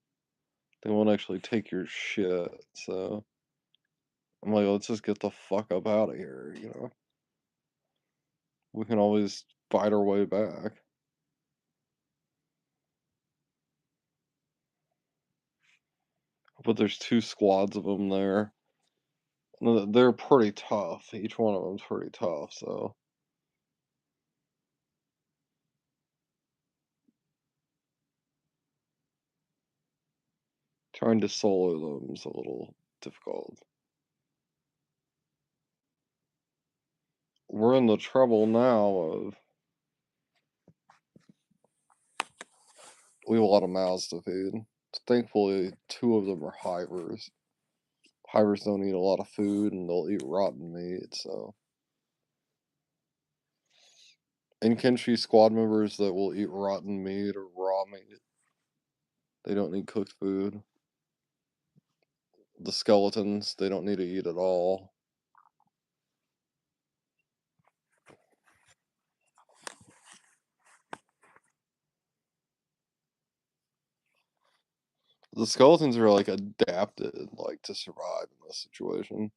They won't actually take your shit, so I'm like, let's just get the fuck up out of here, you know? We can always fight our way back. But there's 2 squads of them there. They're pretty tough. Each one of them's pretty tough, so trying to solo them is a little difficult. We're in the trouble now of we have a lot of mouths to feed. Thankfully, 2 of them are hivers. Hivers don't eat a lot of food and they'll eat rotten meat, so in Kenshi, squad members that will eat rotten meat or raw meat, they don't need cooked food. The skeletons, they don't need to eat at all. The skeletons are like adapted like to survive in this situation.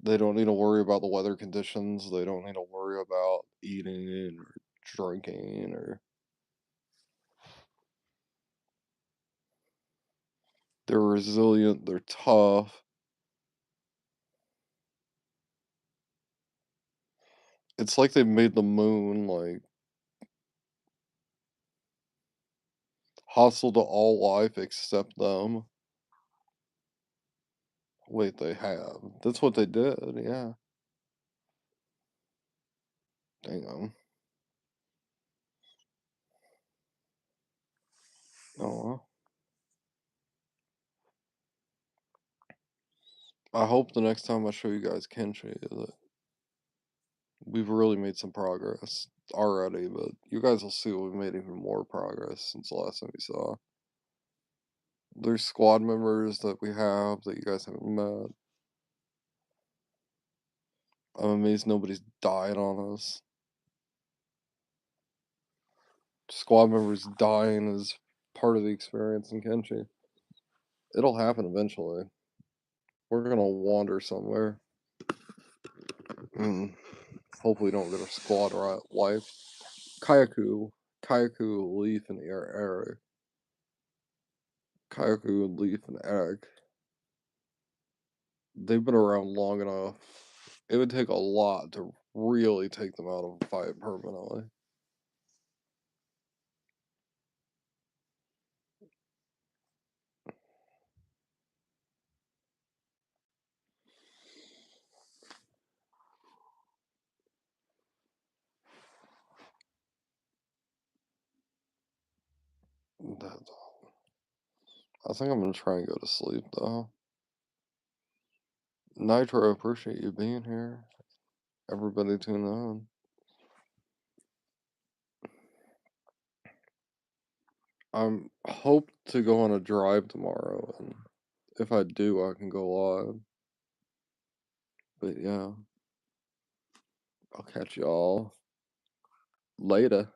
They don't need to worry about the weather conditions. They don't need to worry about eating or drinking or they're resilient, they're tough. It's like they made the moon like hostile to all life except them. Wait, they have. That's what they did, yeah. Damn. Oh well. I hope the next time I show you guys Kenshi that we've really made some progress already, but you guys will see we've made even more progress since the last time we saw. There's squad members that we have that you guys haven't met. I'm amazed nobody's died on us. Squad members dying is part of the experience in Kenshi. It'll happen eventually. We're gonna wander somewhere. And hopefully don't get our squad right life. Kayaku, Leaf, and Eric. Kayaku and Leaf and Eric. They've been around long enough. It would take a lot to really take them out of a fight permanently. That's all. I think I'm gonna try and go to sleep though. Nitro, appreciate you being here. Everybody tune in. I'm hope to go on a drive tomorrow, and if I do, I can go live. But yeah, I'll catch y'all later.